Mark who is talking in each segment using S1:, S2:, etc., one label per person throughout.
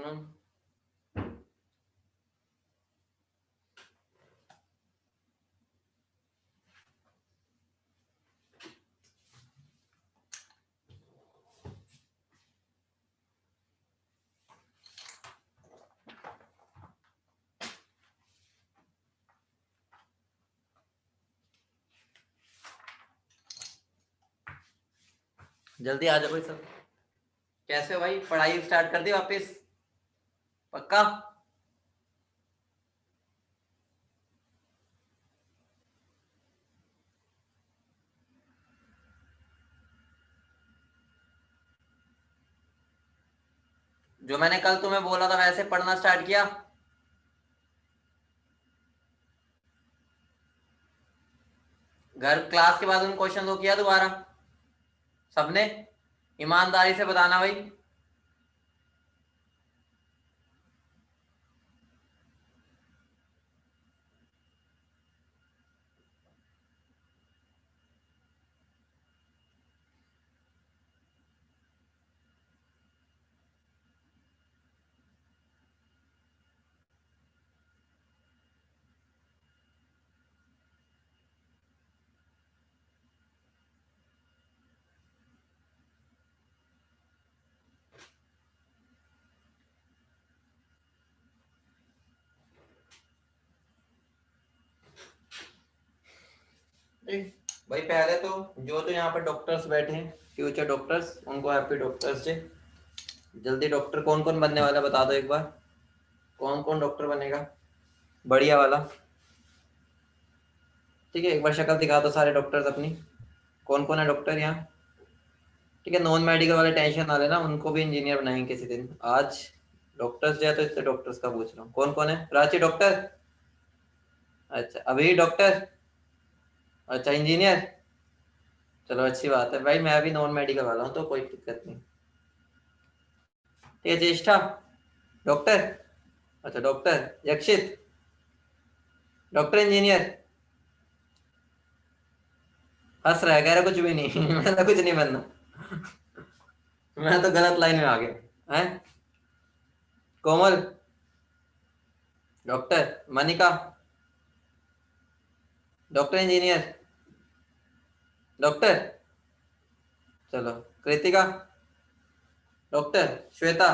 S1: Afternoon. जल्दी आ जाओ भाई सब। कैसे हो भाई, पढ़ाई स्टार्ट कर दी वापस? पक्का? जो मैंने कल तुम्हें बोला था वैसे पढ़ना स्टार्ट किया? घर क्लास के बाद उन क्वेश्चन को किया दोबारा सबने? ईमानदारी से बताना भाई। भाई पहले तो जो तो यहाँ पर डॉक्टर्स बैठे हैं, फ्यूचर डॉक्टर्स, उनको हैप्पी डॉक्टर्स डे। जल्दी डॉक्टर कौन कौन बनने वाला बता दो एक बार। कौन कौन डॉक्टर बनेगा बढ़िया वाला? ठीक है, एक बार शक्ल दिखा दो सारे डॉक्टर्स अपनी। कौन कौन है डॉक्टर यहाँ? ठीक है, नॉन मेडिकल वाले टेंशन ना लेना, उनको भी इंजीनियर बनाएंगे किसी दिन। आज डॉक्टर्स जो है तो इससे डॉक्टर्स का पूछ रहा हूँ कौन कौन है। प्राची डॉक्टर? अच्छा, अभी डॉक्टर? अच्छा, इंजीनियर? चलो अच्छी बात है भाई, मैं भी नॉन मेडिकल वाला हूँ तो कोई दिक्कत नहीं। ठीक है, ज्येष्ठा डॉक्टर? अच्छा डॉक्टर। Yakshit doctor engineer? हंस रहा है, कह रहा कुछ भी नहीं मैं तो कुछ नहीं बनना मैं तो गलत लाइन में आ गया है। Komal doctor. Manika doctor engineer doctor. चलो, Kritika doctor. Shweta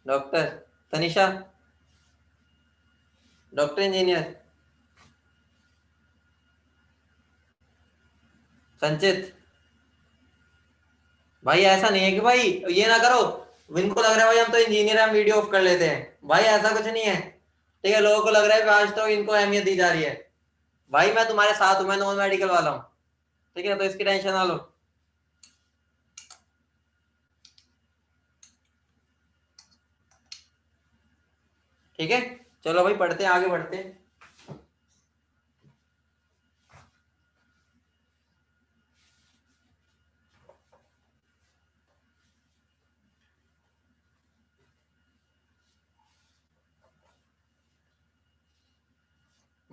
S1: doctor. Tanisha doctor engineer. Sanchit भाई ऐसा नहीं है कि भाई ये ना करो, इनको लग रहा है भाई हम तो इंजीनियर हैं, हम वीडियो ऑफ कर लेते हैं। भाई ऐसा कुछ नहीं है। ठीक है, लोगों को लग रहा है कि आज तो इनको अहमियत दी जा रही है। भाई मैं तुम्हारे साथ हूं, मैं नॉन मेडिकल वाला हूँ। ठीक है, तो इसकी टेंशन ना लो। ठीक है, चलो भाई पढ़ते हैं, आगे बढ़ते हैं।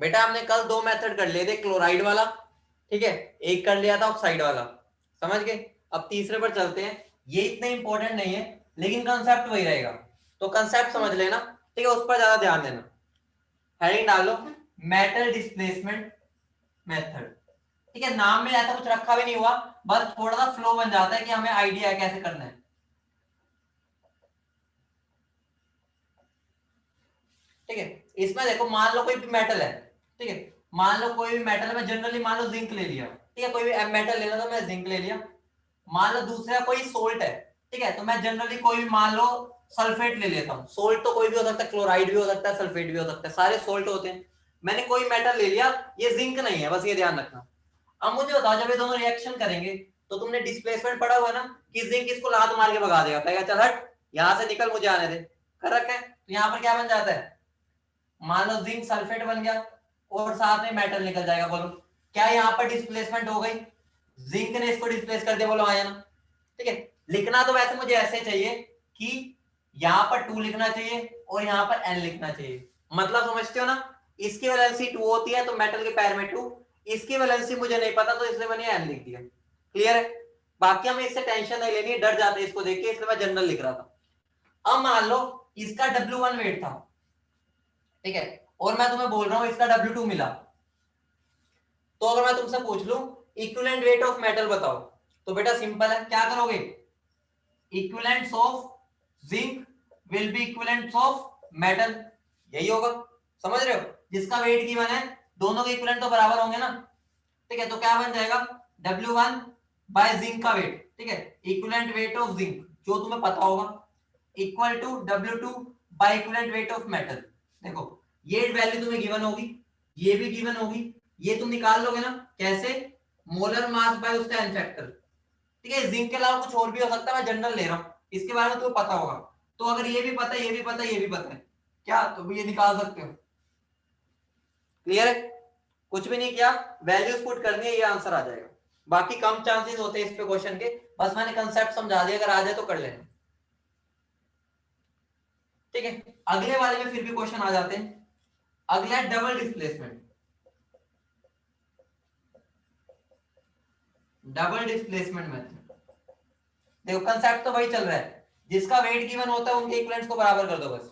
S1: बेटा हमने कल दो मेथड कर लिए थे, क्लोराइड वाला, ठीक है, एक कर लिया था ऑक्साइड वाला, समझ गए? अब तीसरे पर चलते हैं। ये इतने इंपॉर्टेंट नहीं है लेकिन कंसेप्ट वही रहेगा, तो कंसेप्ट समझ लेना। ठीक है, उस पर ज्यादा ध्यान देना। हेडिंग डालो, मेटल डिस्प्लेसमेंट मेथड। ठीक है, नाम में ऐसा कुछ रखा भी नहीं हुआ, बस थोड़ा सा फ्लो बन जाता है कि हमें आइडिया है कैसे करना है। ठीक है, इसमें देखो मान लो कोई भी मेटल है, ठीक है, मान लो कोई भी मेटल, मैं जनरली मान लो जिंक ले लिया, ठीक है, कोई भी मेटल लेना तो मैं जिंक ले लिया। मान लो दूसरा कोई सोल्ट है, ठीक है, तो मैं जनरली कोई भी मान लो सल्फेट ले लेता हूँ। सोल्ट तो कोई भी हो सकता है, क्लोराइड भी हो सकता है, सल्फेट भी हो सकता है, सारे सोल्ट होते हैं। मैंने कोई मेटल ले लिया, ये जिंक नहीं है, बस ये ध्यान रखना। अब मुझे बताओ, जब ये दोनों रिएक्शन करेंगे तो तुमने डिस्प्लेसमेंट पढ़ा हुआ ना, कि जिंक इसको लात मार के भगा देगा, कहेगा चल हट यहां से निकल, मुझे आने दे, कर रखा है। तो यहाँ पर क्या बन जाता है, मान लो जिंक सल्फेट बन गया और साथ में मेटल निकल जाएगा। बोलो क्या यहाँ पर डिस्प्लेसमेंट हो गई? जिंक ने इसको डिस्प्लेस कर दिया, बोलो हाँ या ना? ठीक है, लिखना तो वैसे मुझे ऐसे चाहिए कि यहाँ पर 2 लिखना चाहिए और यहाँ पर n लिखना चाहिए। मतलब समझते हो ना, इसकी वैलेंसी 2 होती है तो मेटल के पैर में 2, इसकी वैलेंसी मुझे नहीं पता तो इसलिए मैंने n लिख दिया। क्लियर है? बाकी हमें इससे टेंशन नहीं लेनी है, डर जाते हैं इसको देख के, इसलिए मैं जनरल लिख रहा था। अब मान लो इसका W1 वेट था, ठीक है, और मैं तुम्हें बोल रहा हूं इसका W2 मिला, तो अगर मैं तुमसे पूछ लूं इक्विवेलेंट वेट ऑफ मेटल बताओ, तो बेटा सिंपल है, क्या करोगे, equivalents of zinc will be equivalents of metal, यही होगा, समझ रहे हो, जिसका वेट गिवन है दोनों के इक्विवेलेंट तो बराबर होंगे ना, ठीक है, तो क्या बन जाएगा W1 बाय जिंक का वेट, ठीक है, इक्विवेलेंट वेट ऑफ जिंक जो तुम्हें पता होगा equal to W2 by equivalent weight of metal. देखो ये वैल्यू तुम्हें गिवन होगी, ये भी गिवन होगी, ये तुम निकाल लोगे ना, कैसे, मोलर मास बाय उसका एन फैक्टर, ठीक है, जिंक के अलावा कुछ और भी हो सकता है, मैं जनरल ले रहा हूं, इसके बारे में तुम्हें पता होगा, तो अगर ये भी पता है, ये भी पता है, ये भी पता है, क्या तो ये निकाल सकते हो, क्लियर है, कुछ भी नहीं किया, वैल्यूज पुट करनी है, ये आंसर आ जाएगा, बाकी कम चांसेस होते हैं इस पे क्वेश्चन के, बस मैंने कंसेप्ट समझा दिया, अगर आ जाए तो कर लेना, ठीक है। अगले वाले में फिर भी क्वेश्चन आ जाते हैं, अगला double displacement, double displacement method, देखो कंसेप्ट तो वही चल रहा है, जिसका वेट गिवन होता है उनके इक्विवेलेंट्स को बराबर कर दो बस,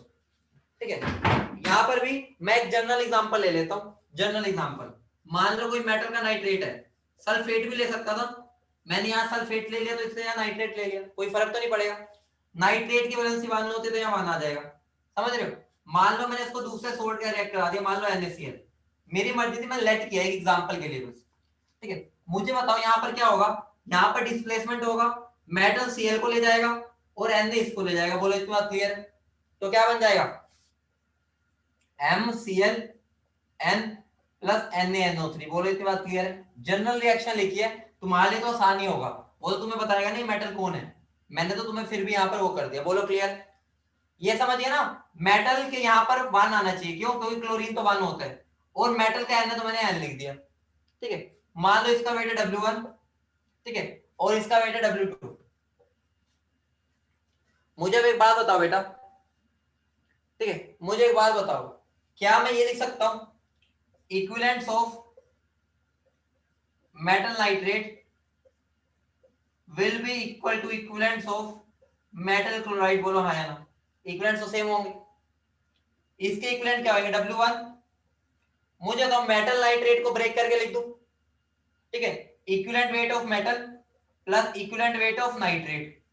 S1: ठीक है। यहां पर भी मैं एक जनरल एग्जांपल ले लेता हूं, जनरल एग्जांपल, मान लो कोई मेटल का नाइट्रेट है, सल्फेट भी ले सकता था, मैंने यहाँ सल्फेट ले लिया तो इससे यहाँ नाइट्रेट ले लिया, कोई फर्क तो नहीं पड़ेगा, नाइट्रेट की वैलेंसी 1 होती तो यहाँ 1 आ जाएगा, समझ रहे हो, मान लो मैंने इसको दूसरे सोल्ट का रिएक्ट करा दिया, मान लो NaCl, मेरी मर्जी थी, मैं लेट किया एक एग्जांपल के लिए बस, ठीक है, मुझे बताओ यहाँ पर क्या होगा, यहाँ पर डिस्प्लेसमेंट होगा, मेटल Cl को ले जाएगा और Na इसको ले जाएगा, बोलो इतनी बात क्लियर है, तो क्या बन जाएगा MCl N प्लस NaNO3, बोलो इतनी बात क्लियर है, जनरल रिएक्शन लिखी है, तुम्हारे लिए तो आसान ही होगा, वो तो तुम्हें बताएगा नहीं मेटल कौन है, मैंने तो तुम्हें फिर भी यहाँ पर वो कर दिया, बोलो क्लियर, ये समझिए ना, मेटल के यहाँ पर 1 आना चाहिए, क्यों, क्योंकि क्लोरीन तो 1 होता है, और मेटल का N है तो मैंने N लिख दिया, ठीक है, मान लो इसका वेट है W1, ठीक है, और इसका वेट है W2, मुझे एक बात बताओ बेटा, ठीक है, मुझे एक बात बताओ, क्या मैं ये लिख सकता हूं equivalents of metal nitrate will be equal to equivalents of metal chloride, बोलो हाँ या ना, इक्विवेलेंट्स तो सेम होंगे, इसके इक्विवेलेंट क्या होंगे W1, मुझे तो मेटल नाइट्रेट को ब्रेक करके लिख दूं, ठीक है, equivalent weight of metal plus equivalent weight of nitrate,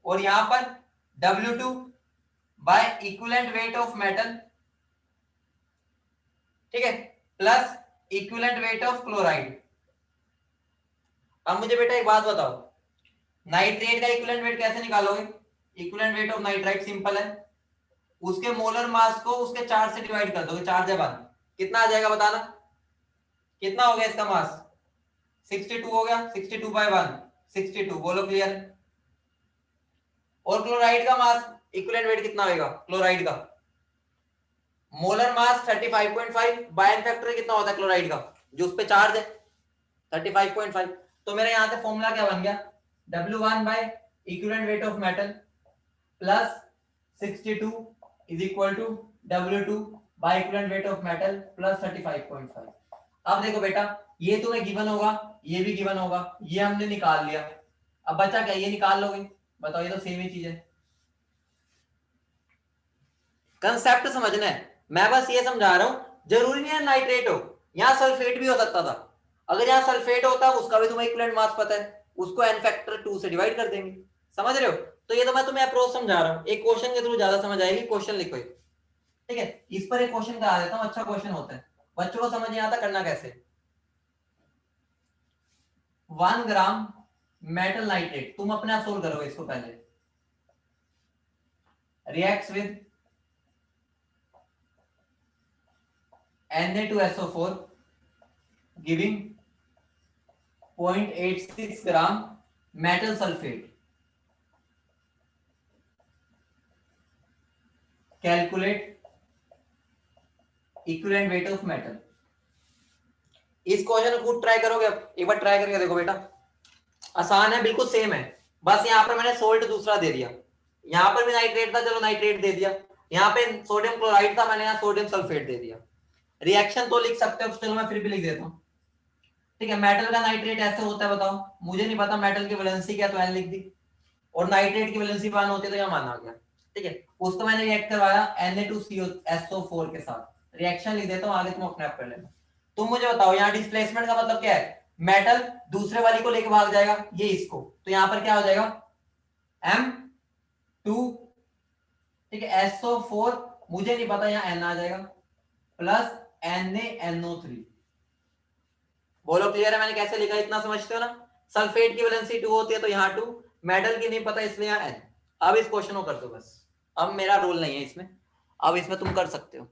S1: और यहां पर W2 by equivalent weight of metal, ठीक है, plus equivalent weight of chloride. अब मुझे बेटा एक बात बताओ, नाइट्रेट का इक्विवेलेंट वेट कैसे निकालोगे, equivalent weight of nitrite simple है, उसके मोलर मास को उसके चार्ज से डिवाइड कर दोगे, चार्ज है 1, कितना आ जाएगा बताना, कितना हो गया इसका मास, 62 हो गया, 62 बाय 1 62, बोलो क्लियर, और क्लोराइड का मास इक्विवेलेंट वेट कितना होगा क्लोराइड का, molar mass 35.5 by n factor कितना होता है क्लोराइड का, जो उस पे चार्ज है 35.5, तो मेरा यहां से फॉर्मूला क्या बन गया, W1 by equivalent weight of metal plus 62 is equal to W2 by equivalent weight of metal plus 35.5। अब देखो बेटा, ये तुम्हें गिवन होगा, ये भी गिवन होगा, ये हमने निकाल लिया, अब बचा क्या, ये निकाल लोगे, बताओ, ये तो सेम ही चीज है, कंसेप्ट समझना है, मैं बस ये समझा रहा हूं, जरूरी नहीं है नाइट्रेट हो, यहां सल्फेट भी हो सकता था, अगर यहां सल्फेट होता उसका भी तुम्हें इक्विवेलेंट मास पता है, उसको n फैक्टर 2 से डिवाइड कर देंगे, समझ रहे हो, तो ये तो मैं तुम्हें अप्रोच समझा रहा हूं, एक क्वेश्चन के थ्रू ज्यादा समझ आएगी, क्वेश्चन लिखो, ठीक है, इस पर एक क्वेश्चन करा देता हूं, अच्छा क्वेश्चन होता है, बच्चों को समझ नहीं आता करना कैसे, 1 ग्राम मेटल नाइट्रेट, तुम अपने आप सोल्व करोगे इसको, पहले reacts with Na2SO4 giving 0.86 gram metal sulfate, calculate equivalent weight of metal। इस क्वेश्चन को ट्राई करोगे, एक बार ट्राई करके देखो बेटा, आसान है, बिल्कुल सेम है, बस यहाँ पर मैंने सोल्ट दूसरा दे दिया, यहाँ पर भी नाइट्रेट था, चलो नाइट्रेट दे दिया, यहाँ पे सोडियम क्लोराइड था, मैंने यहाँ सोडियम सल्फेट दे दिया, रिएक्शन तो लिख सकते हो, चलो मैं फिर भी लिख देता हूँ, ठीक है, मेटल का नाइट्रेट ऐसे होता है, बताओ, मुझे नहीं पता मेटल की वैलेंसी क्या, तो N लिख दी, और नाइट्रेट की वैलेंसी 1 होती है तो यहाँ मान आ गया, ठीक है। उसको मैंने रिएक्ट करवाया Na2SO4 के साथ, रिएक्शन लिख देता हूँ, आगे तुम अपने आप कर लेना। तुम मुझे बताओ यहाँ डिस्प्लेसमेंट का मतलब क्या है, मेटल दूसरे वाली को लेके भाग जाएगा, ये इसको, तो यहाँ पर क्या हो जाएगा M2, ठीक है, SO4, मुझे नहीं पता, यहाँ N आ जाएगा, प्लस NaNO3। बोलो क्लियर है मैंने कैसे लिखा, इतना समझते हो ना। सल्फेट की वैलेंसी 2 होती है तो यहाँ 2, मेटल की नहीं पता इसलिए यहाँ N। अब इस क्वेश्चन को कर दो बस, अब मेरा रोल नहीं है इसमें, अब इसमें तुम कर सकते हो।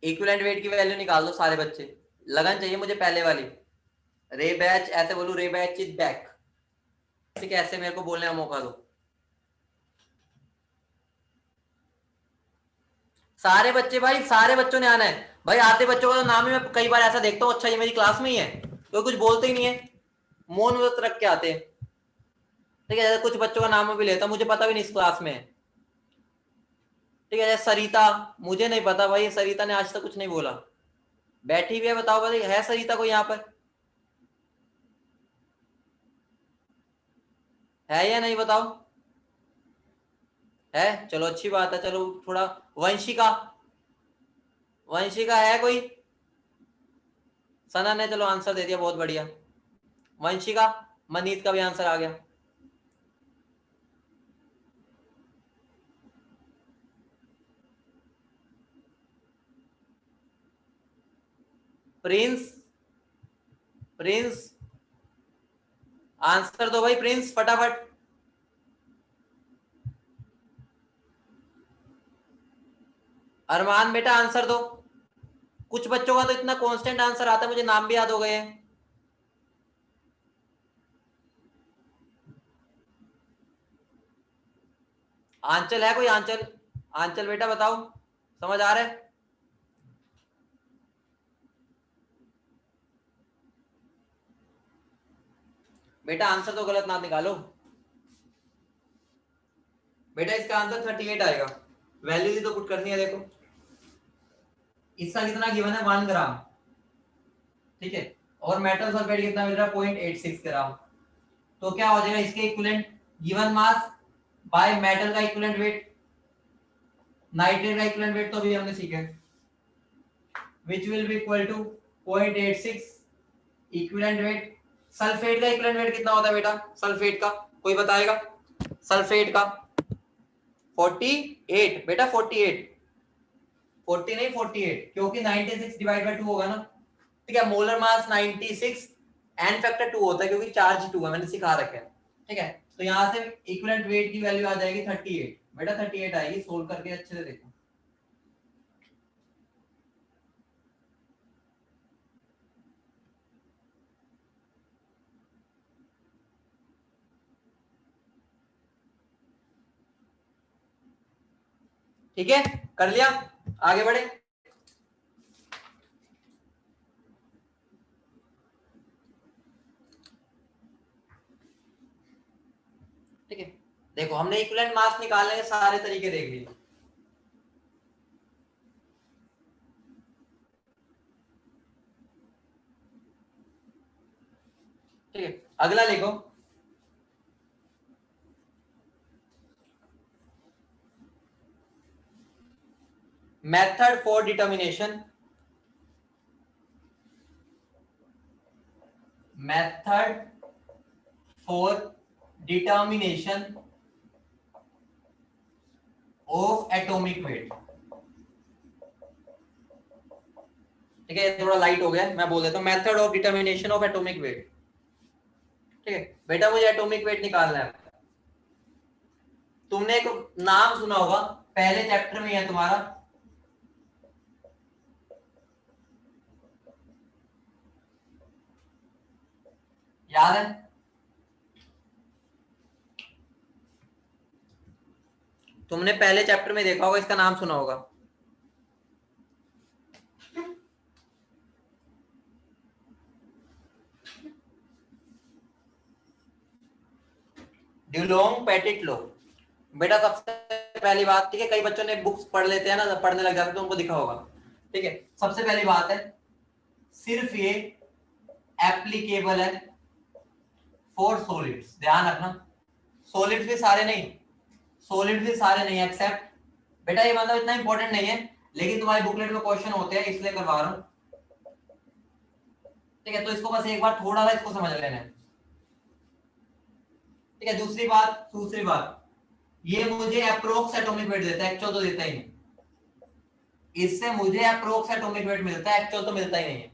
S1: इक्विवेलेंट वेट की वैल्यू निकाल दो सारे बच्चे, लगन चाहिए मुझे पहले वाली। रे बैच ऐसे बोलू, रे बैच इज बैक, ठीक है, ऐसे मेरे को बोलने का मौका दो। सारे बच्चे भाई, सारे बच्चों ने आना है भाई, आधे बच्चों का तो नाम ही मैं कई बार ऐसा देखता हूँ, अच्छा ये मेरी क्लास में ही है, तो कुछ बोलते ही नहीं है, मौन व्रत रख के आते हैं, ठीक है। कुछ बच्चों का नाम भी लेता, मुझे पता भी नहीं इस क्लास में है, ठीक है। सरिता, मुझे नहीं पता भाई, सरिता ने आज तक कुछ नहीं बोला, बैठी हुई है, बताओ भाई है सरिता कोई यहाँ पर, है या नहीं बताओ, है, चलो अच्छी बात है, चलो थोड़ा। वंशिका, वंशिका है कोई, सना ने चलो आंसर दे दिया, बहुत बढ़िया। वंशिका, मनीत का भी आंसर आ गया। प्रिंस, प्रिंस आंसर दो भाई, प्रिंस फटाफट। अरमान बेटा आंसर दो, कुछ बच्चों का तो इतना कांस्टेंट आंसर आता है मुझे नाम भी याद हो गए हैं। आंचल है कोई, आंचल, आंचल बेटा बताओ, समझ आ रहा है। बेटा आंसर तो गलत ना निकालो, बेटा इसका आंसर 38 आएगा, वैल्यू ही तो पुट करनी है, देखो इसका कितना गिवन है 1 ग्राम, ठीक है, और मेटल सल्फेट कितना मिल रहा है 0.86 ग्राम, तो क्या हो जाएगा इसके equivalent, given mass by metal का इक्विवेलेंट वेट, नाइट्रेट का इक्विवेलेंट वेट तो अभी हमने सीखा है, which will be equal to 0.86 equivalent weight. Sulphate का इक्विवेलेंट वेट कितना होता है बेटा, सल्फेट का कोई बताएगा, सल्फेट का 48 बेटा, 48, 40 नहीं 48, क्योंकि 96 डिवाइड बाय 2 होगा ना, ठीक है। मोलर मास 96, एन फैक्टर 2 होता है क्योंकि चार्ज 2 है, मैंने सिखा रखा है, ठीक है। तो यहां से इक्विवेलेंट वेट की वैल्यू आ जाएगी 38, बेटा 38 आएगी, सोल्व करके अच्छे से देखो। ठीक है, कर लिया, आगे बढ़े। ठीक है, देखो हमने इक्विवेलेंट मास निकालने के सारे तरीके देख लिए, ठीक है। अगला लिखो, method for determination, method for determination of atomic weight, ठीक है। थोड़ा लाइट हो गया, मैं बोल देता हूँ, method of determination of atomic weight, ठीक है। बेटा मुझे एटॉमिक वेट निकालना है, तुमने एक नाम सुना होगा, पहले चैप्टर में है तुम्हारा, याद है, तुमने पहले चैप्टर में देखा होगा, इसका नाम सुना होगा, ड्यूलोंग पेटिट लॉ। बेटा सबसे पहली बात, ठीक है, कई बच्चों ने बुक्स पढ़ लेते हैं ना, पढ़ने लग जाते हैं तो उनको दिखा होगा, ठीक है। सबसे पहली बात है, सिर्फ ये एप्लीकेबल है फॉर सॉलिड्स। ध्यान रखना, सॉलिड्स भी सारे नहीं, सॉलिड्स भी सारे नहीं एक्सेप्ट, बेटा ये मतलब इतना इंपॉर्टेंट नहीं है, लेकिन तुम्हारी बुकलेट में क्वेश्चन होते हैं इसलिए करवा रहा हूं। ठीक है, तो इसको बस एक बार थोड़ा सा इसको समझ लेना है। ठीक है, दूसरी बात ये मुझे अप्रोक्स एटॉमिक वेट देता है, एक्चुअल तो देता ही नहीं। इससे मुझे अप्रोक्स एटॉमिक वेट मिलता है, एक्चुअल तो मिलता ही नहीं है।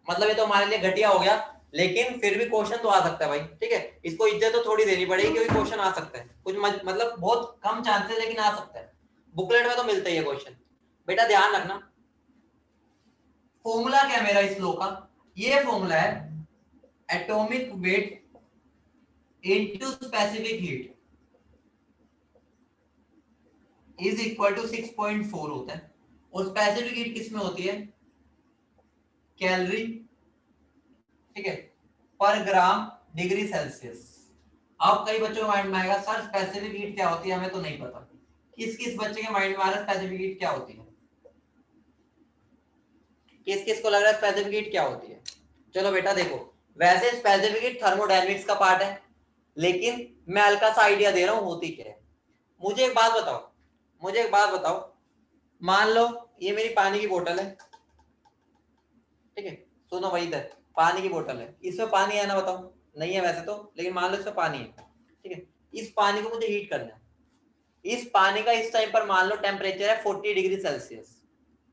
S1: मतलब ये तो हमारे लिए घटिया हो गया, लेकिन फिर भी क्वेश्चन तो आ सकता है भाई। ठीक है, इसको इज्जत तो थोड़ी देनी पड़ेगी क्योंकि क्वेश्चन आ सकता है, कुछ मतलब बहुत कम चांसेस लेकिन आ सकता है। बुकलेट में तो मिलता ही है क्वेश्चन। बेटा ध्यान रखना, फॉर्मूला क्या है मेरा इस लो का, ये फॉर्मूला है atomic weight into specific heat is equal to 6.4 होता है। और स्पेसिफिक हीट किसमें होती है, कैलोरी, ठीक है, पर ग्राम डिग्री सेल्सियस। अब कई बच्चों के माइंड में आएगा सर स्पेसिफिक हीट क्या होती है, हमें तो नहीं पता। किस किस बच्चे के माइंड में आ रहा है स्पेसिफिक हीट क्या होती है, किस किस को लग रहा है स्पेसिफिक हीट क्या होती है? चलो बेटा देखो, वैसे स्पेसिफिक हीट थर्मोडायनेमिक्स का पार्ट है, लेकिन मैं हल्का सा आइडिया दे रहा हूं होती क्या है। मुझे एक बात बताओ, मान लो ये मेरी पानी की बोतल है, ठीक है, सुनो भाई, इधर पानी की बोतल है, इसमें पानी है ना, बताओ? नहीं है वैसे तो, लेकिन मान लो इसमें पानी है, ठीक है। इस पानी को मुझे हीट करना है। इस पानी का इस टाइम पर मान लो टेम्परेचर है 40 डिग्री सेल्सियस,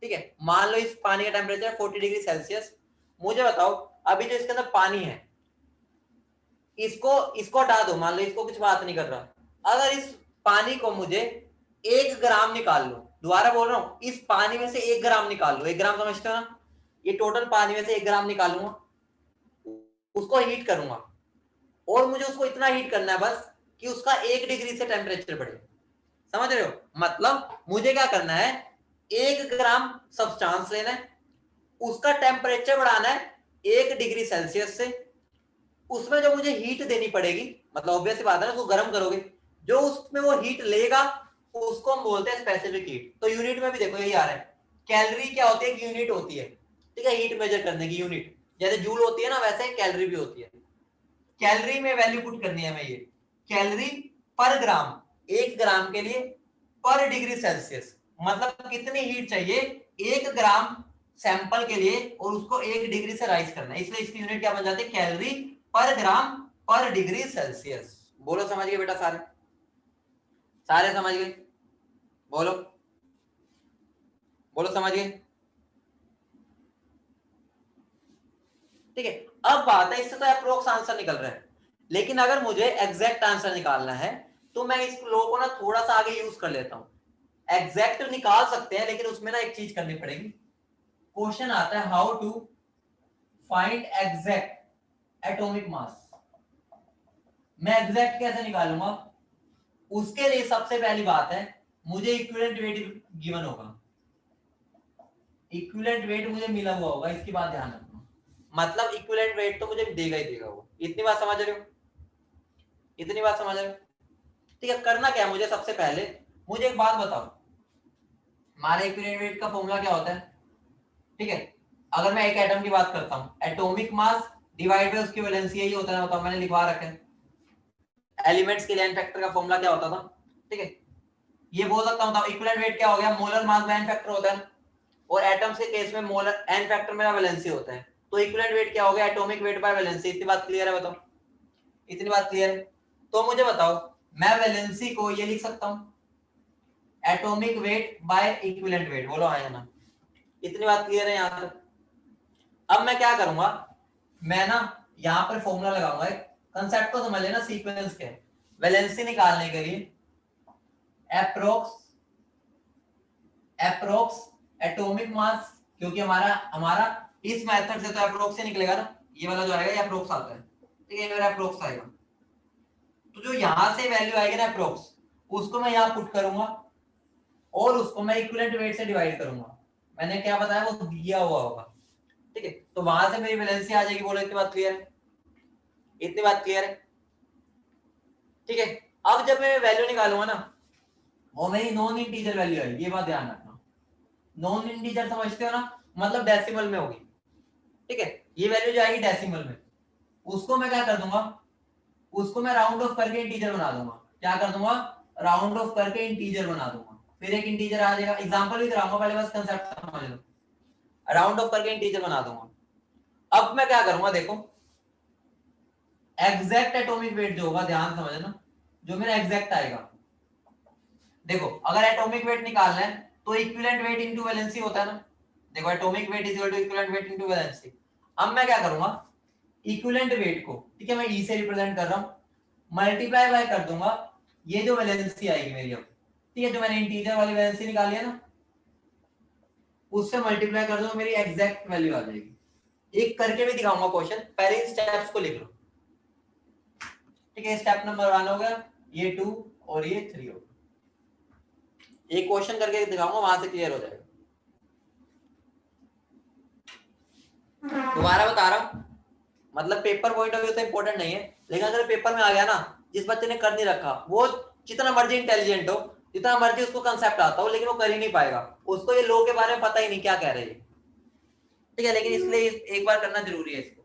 S1: ठीक है, मान लो इस पानी का टेम्परेचर है 40 डिग्री सेल्सियस। मुझे बताओ अभी जो इसके अंदर पानी है, इसको इसको हटा दो, मान लो इसको कुछ बात नहीं कर रहा। अगर इस पानी को मुझे 1 ग्राम निकाल लो, दोबारा बोल रहा हूं, इस पानी में से 1 ग्राम निकाल लो, 1 ग्राम समझते हो ना, ये टोटल पानी में से 1 ग्राम निकालूंगा, उसको हीट करूंगा, और मुझे उसको इतना हीट करना है बस कि उसका 1 डिग्री से टेम्परेचर बढ़े। समझ रहे हो? मतलब मुझे क्या करना है, 1 ग्राम सब्सटेंस लेना है, उसका टेम्परेचर बढ़ाना है 1 डिग्री सेल्सियस से, उसमें जो मुझे हीट देनी पड़ेगी, मतलब ऑब्वियस सी बात है ना, उसको गर्म करोगे, जो उसमें वो हीट लेगा उसको हम बोलते हैं स्पेसिफिक हीट। तो यूनिट में भी देखो यही आ रहा है, कैलोरी क्या होती है, यूनिट होती है, ठीक है, हीट मेजर करने की यूनिट। जैसे जूल होती है ना, वैसे कैलोरी भी होती है। कैलोरी में वैल्यू पुट करनी है हमें, ये कैलोरी पर ग्राम, 1 ग्राम के लिए पर डिग्री सेल्सियस, मतलब कितनी हीट चाहिए 1 ग्राम सैंपल के लिए, और उसको 1 डिग्री से राइज करना है, इसलिए इसकी यूनिट क्या बन जाती है, कैलोरी पर ग्राम पर डिग्री सेल्सियस। बोलो समझ गए बेटा? सारे सारे समझ गए? बोलो बोलो, समझ गए? ठीक है, अब बात है, इससे तो अप्रोक्स आंसर निकल रहा है, लेकिन अगर मुझे एग्जैक्ट आंसर निकालना है तो मैं इस लो को ना थोड़ा सा आगे यूज कर लेता हूं। एग्जैक्ट निकाल सकते हैं, लेकिन उसमें ना एक चीज करनी पड़ेगी। क्वेश्चन आता है how to find exact atomic mass. मैं एग्जैक्ट कैसे निकालूंगा? उसके लिए सबसे पहली बात है, मुझे इक्विवेलेंट वेट गिवन होगा, इक्विवेलेंट वेट मुझे मिला हुआ होगा, इसकी बात ध्यान रखना। मतलब इक्विवेलेंट वेट तो मुझे देगा ही देगा वो। इतनी बात समझ रहे हो? इतनी बात समझ रहे हो? ठीक है, करना क्या है मुझे, सबसे पहले मुझे एक बात बताओ, हमारे इक्विवेलेंट वेट का फॉर्मूला क्या होता है? ठीक है, अगर मैं एक एटम की बात करता हूं, एटॉमिक मास डिवाइड बाय उसकी वैलेंसी, यही होता है, बताओ, मैंने लिखवा रखा है। एलिमेंट्स के लिए एन फैक्टर का फॉर्मूला क्या होता था? ठीक है, ये बोल सकता हूं, इक्विवेलेंट वेट क्या हो गया, molar mass by n factor होता है, और एटम्स के केस में मोलर एन फैक्टर मेरा वैलेंसी होता है, तो इक्विवेलेंट वेट क्या हो गया, एटॉमिक वेट बाय वैलेंसी। इतनी बात क्लियर है? बताओ, इतनी बात क्लियर है? तो मुझे बताओ, मैं वैलेंसी को ये लिख सकता हूं atomic weight by equivalent wait, बोलो हाँ या ना? इतनी बात क्लियर है यहां तक? अब मैं क्या करूंगा, मैं ना यहां पर फॉर्मूला लगाऊंगा, कंसेप्ट को समझ लेना, सीक्वेंस के वैलेंसी निकालने के लिए एप्रोक्स एप्रोक्स एटॉमिक मास, क्योंकि हमारा हमारा इस मेथड से तो एप्रोक्स ही निकलेगा ना, ये वाला जो आएगा ये एप्रोक्स आता है, ठीक है, मेरा एप्रोक्स आएगा। तो जो यहां से वैल्यू आएगी ना एप्रोक्स, उसको मैं यहां पुट करूंगा, और उसको मैं इक्विवेलेंट वेट से डिवाइड करूंगा। मैंने क्या बताया, वो दिया हुआ होगा, ठीक है, तो वहां से मेरी वैलेंसी आ जाएगी। बोलो इतनी बात क्लियर है? इतनी बात क्लियर है? ठीक है, अब जब मैं वैल्यू निकालूंगा ना, वो मेरी नॉन इंटीजर वैल्यू आएगी, ये बात ध्यान रखना। नॉन इंटीजर समझते हो ना, मतलब डेसिमल में होगी, ठीक है, ये वैल्यू जो आएगी डेसिमल में, उसको मैं क्या कर दूंगा, उसको मैं राउंड ऑफ करके इंटीजर बना दूंगा। क्या कर दूंगा, राउंड ऑफ करके इंटीजर बना दूंगा, फिर एक इंटीजर आ जाएगा। एग्जांपल भी कराऊंगा, पहले बस कांसेप्ट समझ लो। राउंड ऑफ करके इंटीजर बना दूंगा। अब मैं क्या करूंगा, देखो एग्जैक्ट एटॉमिक वेट जो होगा, ध्यान समझना, जो मेरा एग्जैक्ट आएगा, देखो अगर एटॉमिक वेट निकालना है तो इक्विवेलेंट वेट इनटू वैलेंसी होता है ना। देखो atomic weight is equal to equivalent weight into valency. अब मैं क्या करूंगा, इक्विवेलेंट वेट को, ठीक है, मैं ई से रिप्रेजेंट कर रहा हूं, मल्टीप्लाई बाय कर दूंगा ये जो वैलेंसी आएगी मेरी, अब ठीक है, जो मैंने इंटीजर वाली वैलेंसी निकाली है ना, उससे मल्टीप्लाई कर दूंगा, मेरी एग्जैक्ट वैल्यू आ जाएगी। एक करके भी दिखाऊंगा क्वेश्चन, पहले इन स्टेप्स को लिख लो, ठीक है। स्टेप नंबर 1 हो गया, ये 2 और ये 3 हो गया। एक क्वेश्चन करके दिखाऊंगा, वहां से क्लियर हो जाएगा। दोबारा बता रहा हूं, मतलब पेपर पॉइंट ऑफ व्यू से इंपॉर्टेंट नहीं है, लेकिन अगर पेपर में आ गया ना, जिस बच्चे ने कर नहीं रखा, वो जितना मर्जी इंटेलिजेंट हो, जितना मर्जी उसको कंसेप्ट आता हो, लेकिन वो कर ही नहीं पाएगा, उसको ये लॉ के बारे में पता ही नहीं क्या कह रहे हैं, ठीक है। लेकिन इसलिए एक बार करना जरूरी है इसको।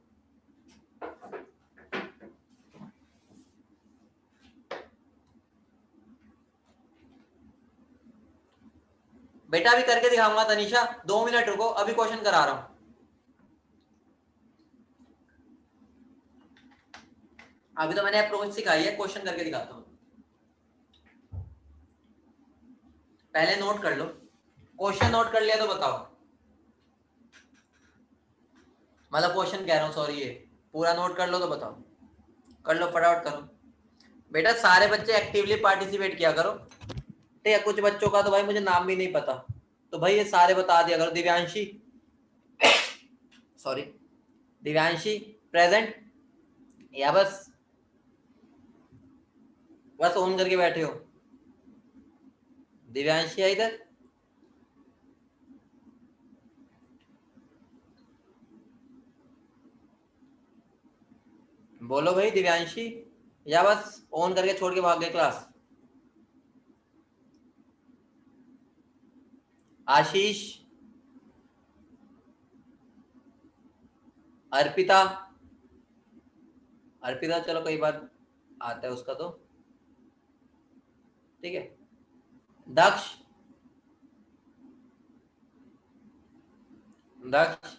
S1: बेटा अभी करके दिखाऊंगा, तनीषा 2 मिनट रुको, अभी क्वेश्चन करा रहा हूं। अभी तो मैंने अप्रोच सिखाई है, क्वेश्चन करके दिखाता हूं। पहले नोट कर लो, क्वेश्चन नोट कर लिया तो बताओ, मतलब क्वेश्चन कह रहा हूं, सॉरी, ये पूरा नोट कर लो तो बताओ। कर लो, फटाफट करो बेटा, सारे बच्चे एक्टिवली पार्टिसिपेट किया करो, ठीक है। कुछ बच्चों का तो भाई मुझे नाम भी नहीं पता, तो भाई ये सारे बता दिया करो। दिव्यांशी, सॉरी, दिव्यांशी प्रेजेंट, या बस ऑन करके बैठे हो। दिव्यांशी है इधर, बोलो भाई दिव्यांशी, या बस ऑन करके छोड़ के भाग गए क्लास। आशीष, अर्पिता, अर्पिता चलो कई बार आता है उसका तो, ठीक है। दक्ष, दक्ष,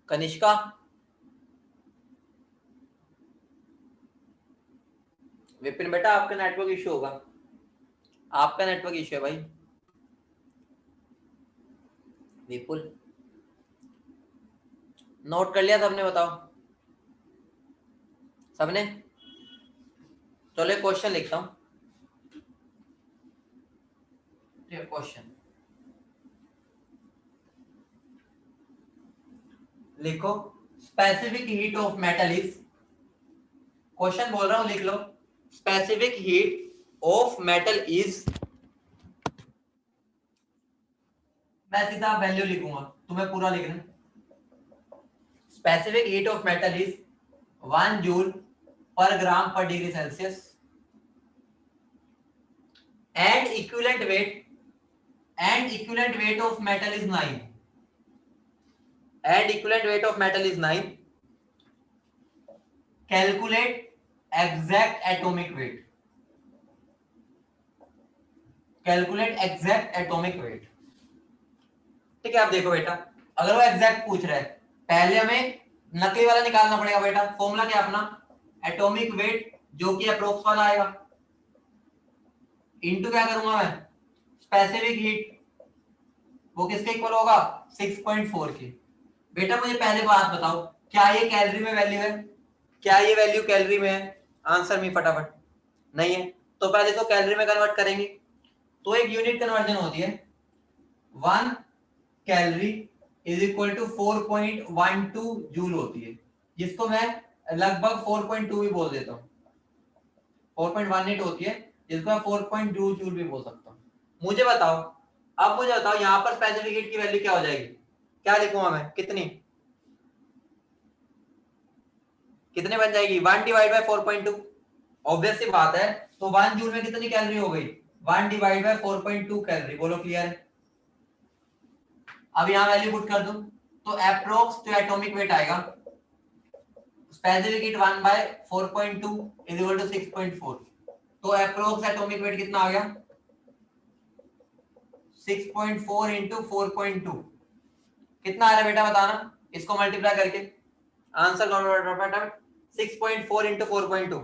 S1: कनिष्का, विपिन बेटा आपका नेटवर्क इश्यू होगा, आपका नेटवर्क इश्यू है भाई। विपुल, नोट कर लिया सबने, बताओ सबने? चलो एक क्वेश्चन लिखता हूं, क्वेश्चन लिखो, specific heat of metal is, question बोल रहा हूं लिख लो, specific heat of metal is, मैं सीधा वैल्यू लिखूंगा, तुम्हें पूरा लिखना। Specific heat of metal is 1 joule per gram per degree Celsius, and equivalent weight of metal is 9, and equivalent weight of metal is 9. Calculate exact atomic weight. Calculate exact atomic weight. ठीक है, आप देखो बेटा, अगर वो exact पूछ रहा है, पहले हमें नकली वाला निकालना पड़ेगा बेटा। फॉर्मूला क्या अपना, एटॉमिक वेट जो कि अप्रोक्स वाला आएगा, इनटू क्या करूंगा मैं, स्पेसिफिक हीट, वो किसके इक्वल होगा, 6.4 के। बेटा मुझे पहले बात बताओ, क्या ये कैलोरी में वैल्यू है, क्या ये वैल्यू कैलोरी में है? आंसर में फटाफट नहीं है, तो पहले तो कैलोरी में कन्वर्ट करेंगे, तो एक यूनिट कन्वर्जन होती है, 1 calorie is equal to 4.12 joule होती है, जिसको मैं लगभग 4.2 भी बोल देता हूँ, 4.18 होती है, जिसको मैं 4.2 जूल भी बोल सकता हूँ। मुझे बताओ, अब मुझे बताओ यहाँ पर स्पेसिफिक हीट की वैल्यू क्या हो जाएगी, क्या लिखूंगा मैं, कितनी? कितने बन जाएगी 1 डिवाइड बाय 4.2, ऑब्वियस सी बात है। तो 1 जूल में कितनी कैलोरी हो गई 1 डिवाइड बाय 4.2 कैलोरी। बोलो क्लियर है। अब यहां वैल्यू पुट कर दूं तो एप्रोक्स जो एटॉमिक वेट आएगा specific heat 1 by 4.2 is equal to 6.4। तो एप्रोक्स एटॉमिक वेट कितना आ गया 6.4 इंटू 4.2 कितना आ रहा है बेटा बताना, इसको मल्टीप्लाई करके आंसर कौन 6.4 इंटू 4.2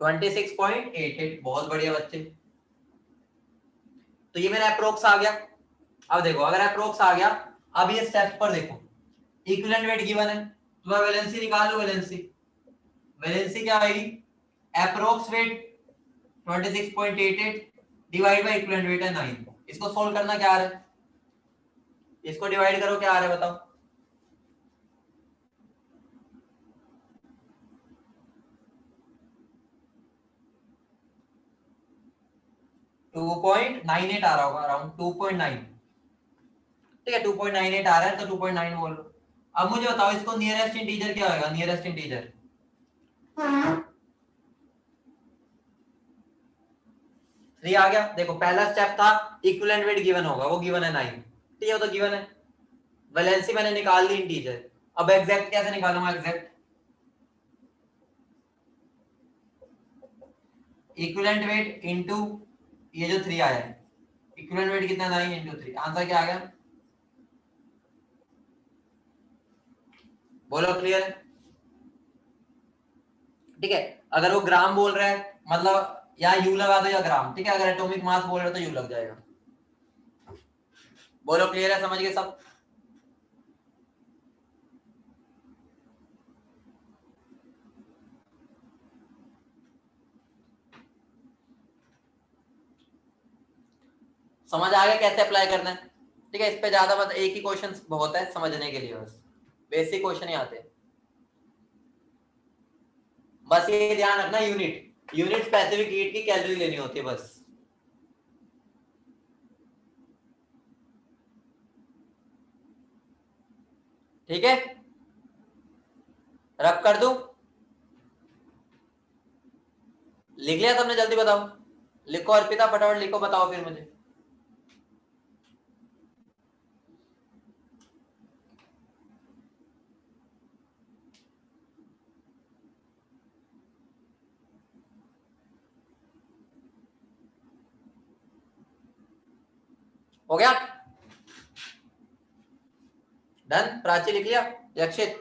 S1: 26.88। बहुत बढ़िया बच्चे। तो ये मेरा अप्रोक्स आ गया। अब देखो अगर अप्रोक्स आ गया, अब ये स्टेप पर देखो इक्विवेलेंट वेट गिवन है तो मैं वैलेंसी निकालू। वैलेंसी वैलेंसी क्या आएगी approx weight 26.88 divide by equivalent weight है 9। इसको सोल्व करना क्या आ रहा है, इसको डिवाइड करो क्या आ रहा है बताओ। 2.98 आ रहा होगा अराउंड 2.9। ठीक है 2.98 आ रहा है तो 2.9 बोल लो। अब मुझे बताओ इसको नियरेस्ट इंटीजर क्या होगा, नियरेस्ट इंटीजर 3 आ गया। देखो पहला स्टेप था इक्विवेलेंट वेट गिवन होगा, वो गिवन है 9। ठीक है वो तो गिवन है। वैलेंसी मैंने निकाल ली इंटीजर। अब एग्जैक्ट कैसे निकालूंगा, एग्जैक्ट इक्विवेलेंट वेट इनटू ये जो 3 आया है, इक्विवेलेंट वेट कितना 9 इंटू 3, आंसर क्या आ गया बोलो क्लियर है। ठीक है अगर वो ग्राम बोल रहा है मतलब यहाँ यू लगा दो या ग्राम। ठीक है अगर एटॉमिक मास बोल रहे हो तो यू लग जाएगा। बोलो क्लियर है, समझ गए सब। समझ आ गया कैसे अप्लाई करना है। ठीक है इस पे ज्यादा मत, एक ही क्वेश्चन बहुत है समझने के लिए, बस बेसिक क्वेश्चन ही आते हैं। बस ये ध्यान रखना यूनिट यूनिट स्पेसिफिक हीट की कैलोरी लेनी होती है बस। ठीक है रब कर दूं, लिख लिया सबने, जल्दी बताओ। लिखो अर्पिता फटाफट लिखो, बताओ फिर मुझे। हो गया डन। प्राची लिख लिया, यक्षित,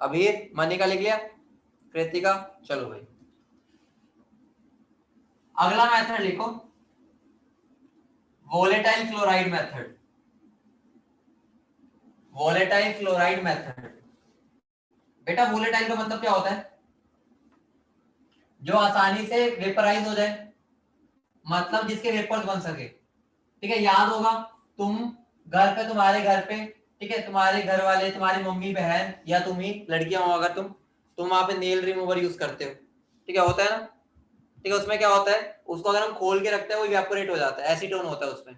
S1: अभीर, मनिका लिख लिया, कृतिका, चलो भाई अगला मेथड लिखो volatile chloride method. Volatile chloride method बेटा वोलेटाइल का मतलब क्या होता है, जो आसानी से वेपराइज हो जाए, मतलब जिसके वेपर्स बन सके। ठीक है याद होगा तुम घर पे, तुम्हारे घर पे, ठीक है तुम्हारे घर वाले, तुम्हारी मम्मी बहन या तुम ही लड़कियां हो अगर तुम वहां पे नेल रिमूवर यूज करते हो। ठीक है होता है ना। ठीक है उसमें क्या होता है, उसको अगर हम खोल के रखते हैं वो इवेपोरेट हो जाता है, एसीटोन होता है उसमें।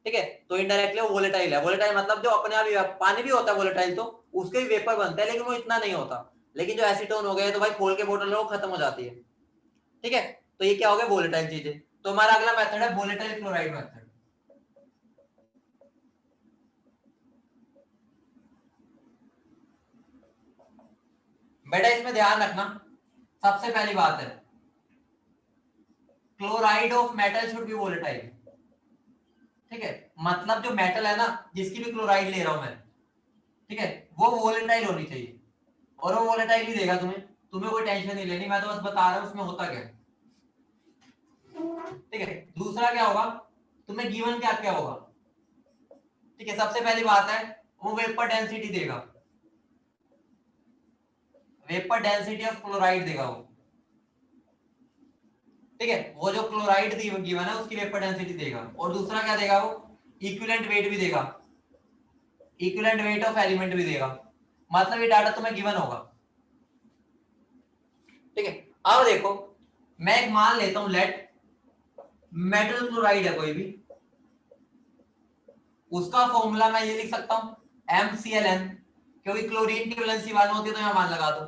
S1: ठीक है तो इनडायरेक्टली वो वोलेटाइल है। वोलेटाइल मतलब जो अपने आप ही, पानी भी होता है वोलेटाइल तो उसके भी वेपर बनता है लेकिन वो इतना नहीं होता। लेकिन जो एसीटोन हो गए तो भाई खोल के बोतल वो खत्म हो जाती है। ठीक है तो ये क्या हो गया वोलेटाइल चीजें। तो हमारा अगला मेथड है वोलेटाइल क्लोराइड मेथड। बेटा इसमें ध्यान रखना सबसे पहली बात है chloride of metal should be volatile. ठीक है मतलब जो मेटल है ना जिसकी भी क्लोराइड ले रहा हूं मैं, ठीक है वो वोलेटाइल होनी चाहिए। और वो वोलेटाइल ही देगा तुम्हें, तुम्हें कोई टेंशन नहीं लेनी, मैं तो बस बता रहा हूं उसमें होता क्या है। ठीक है दूसरा क्या होगा, तुम्हें गिवन क्या क्या होगा। ठीक है सबसे पहली बात है वो वेपर डेंसिटी देगा, वेपर डेंसिटी ऑफ क्लोराइड देगा वो। ठीक है वो जो क्लोराइड गिवन है उसकी वेपर डेंसिटी देगा। और दूसरा क्या देगा वो इक्विवेलेंट वेट भी देगा, इक्विवेलेंट वेट ऑफ एलिमेंट भी देगा। मतलब ये डाटा तुम्हें गिवन होगा। ठीक है अब देखो मैं एक मान लेता हूं, लेट मेटल क्लोराइड है कोई भी, उसका फॉर्मूला मैं ये लिख सकता हूं MClN, क्योंकि क्लोरीन की वैलेंसी 1 होती है तो मैं मान लगा दूं,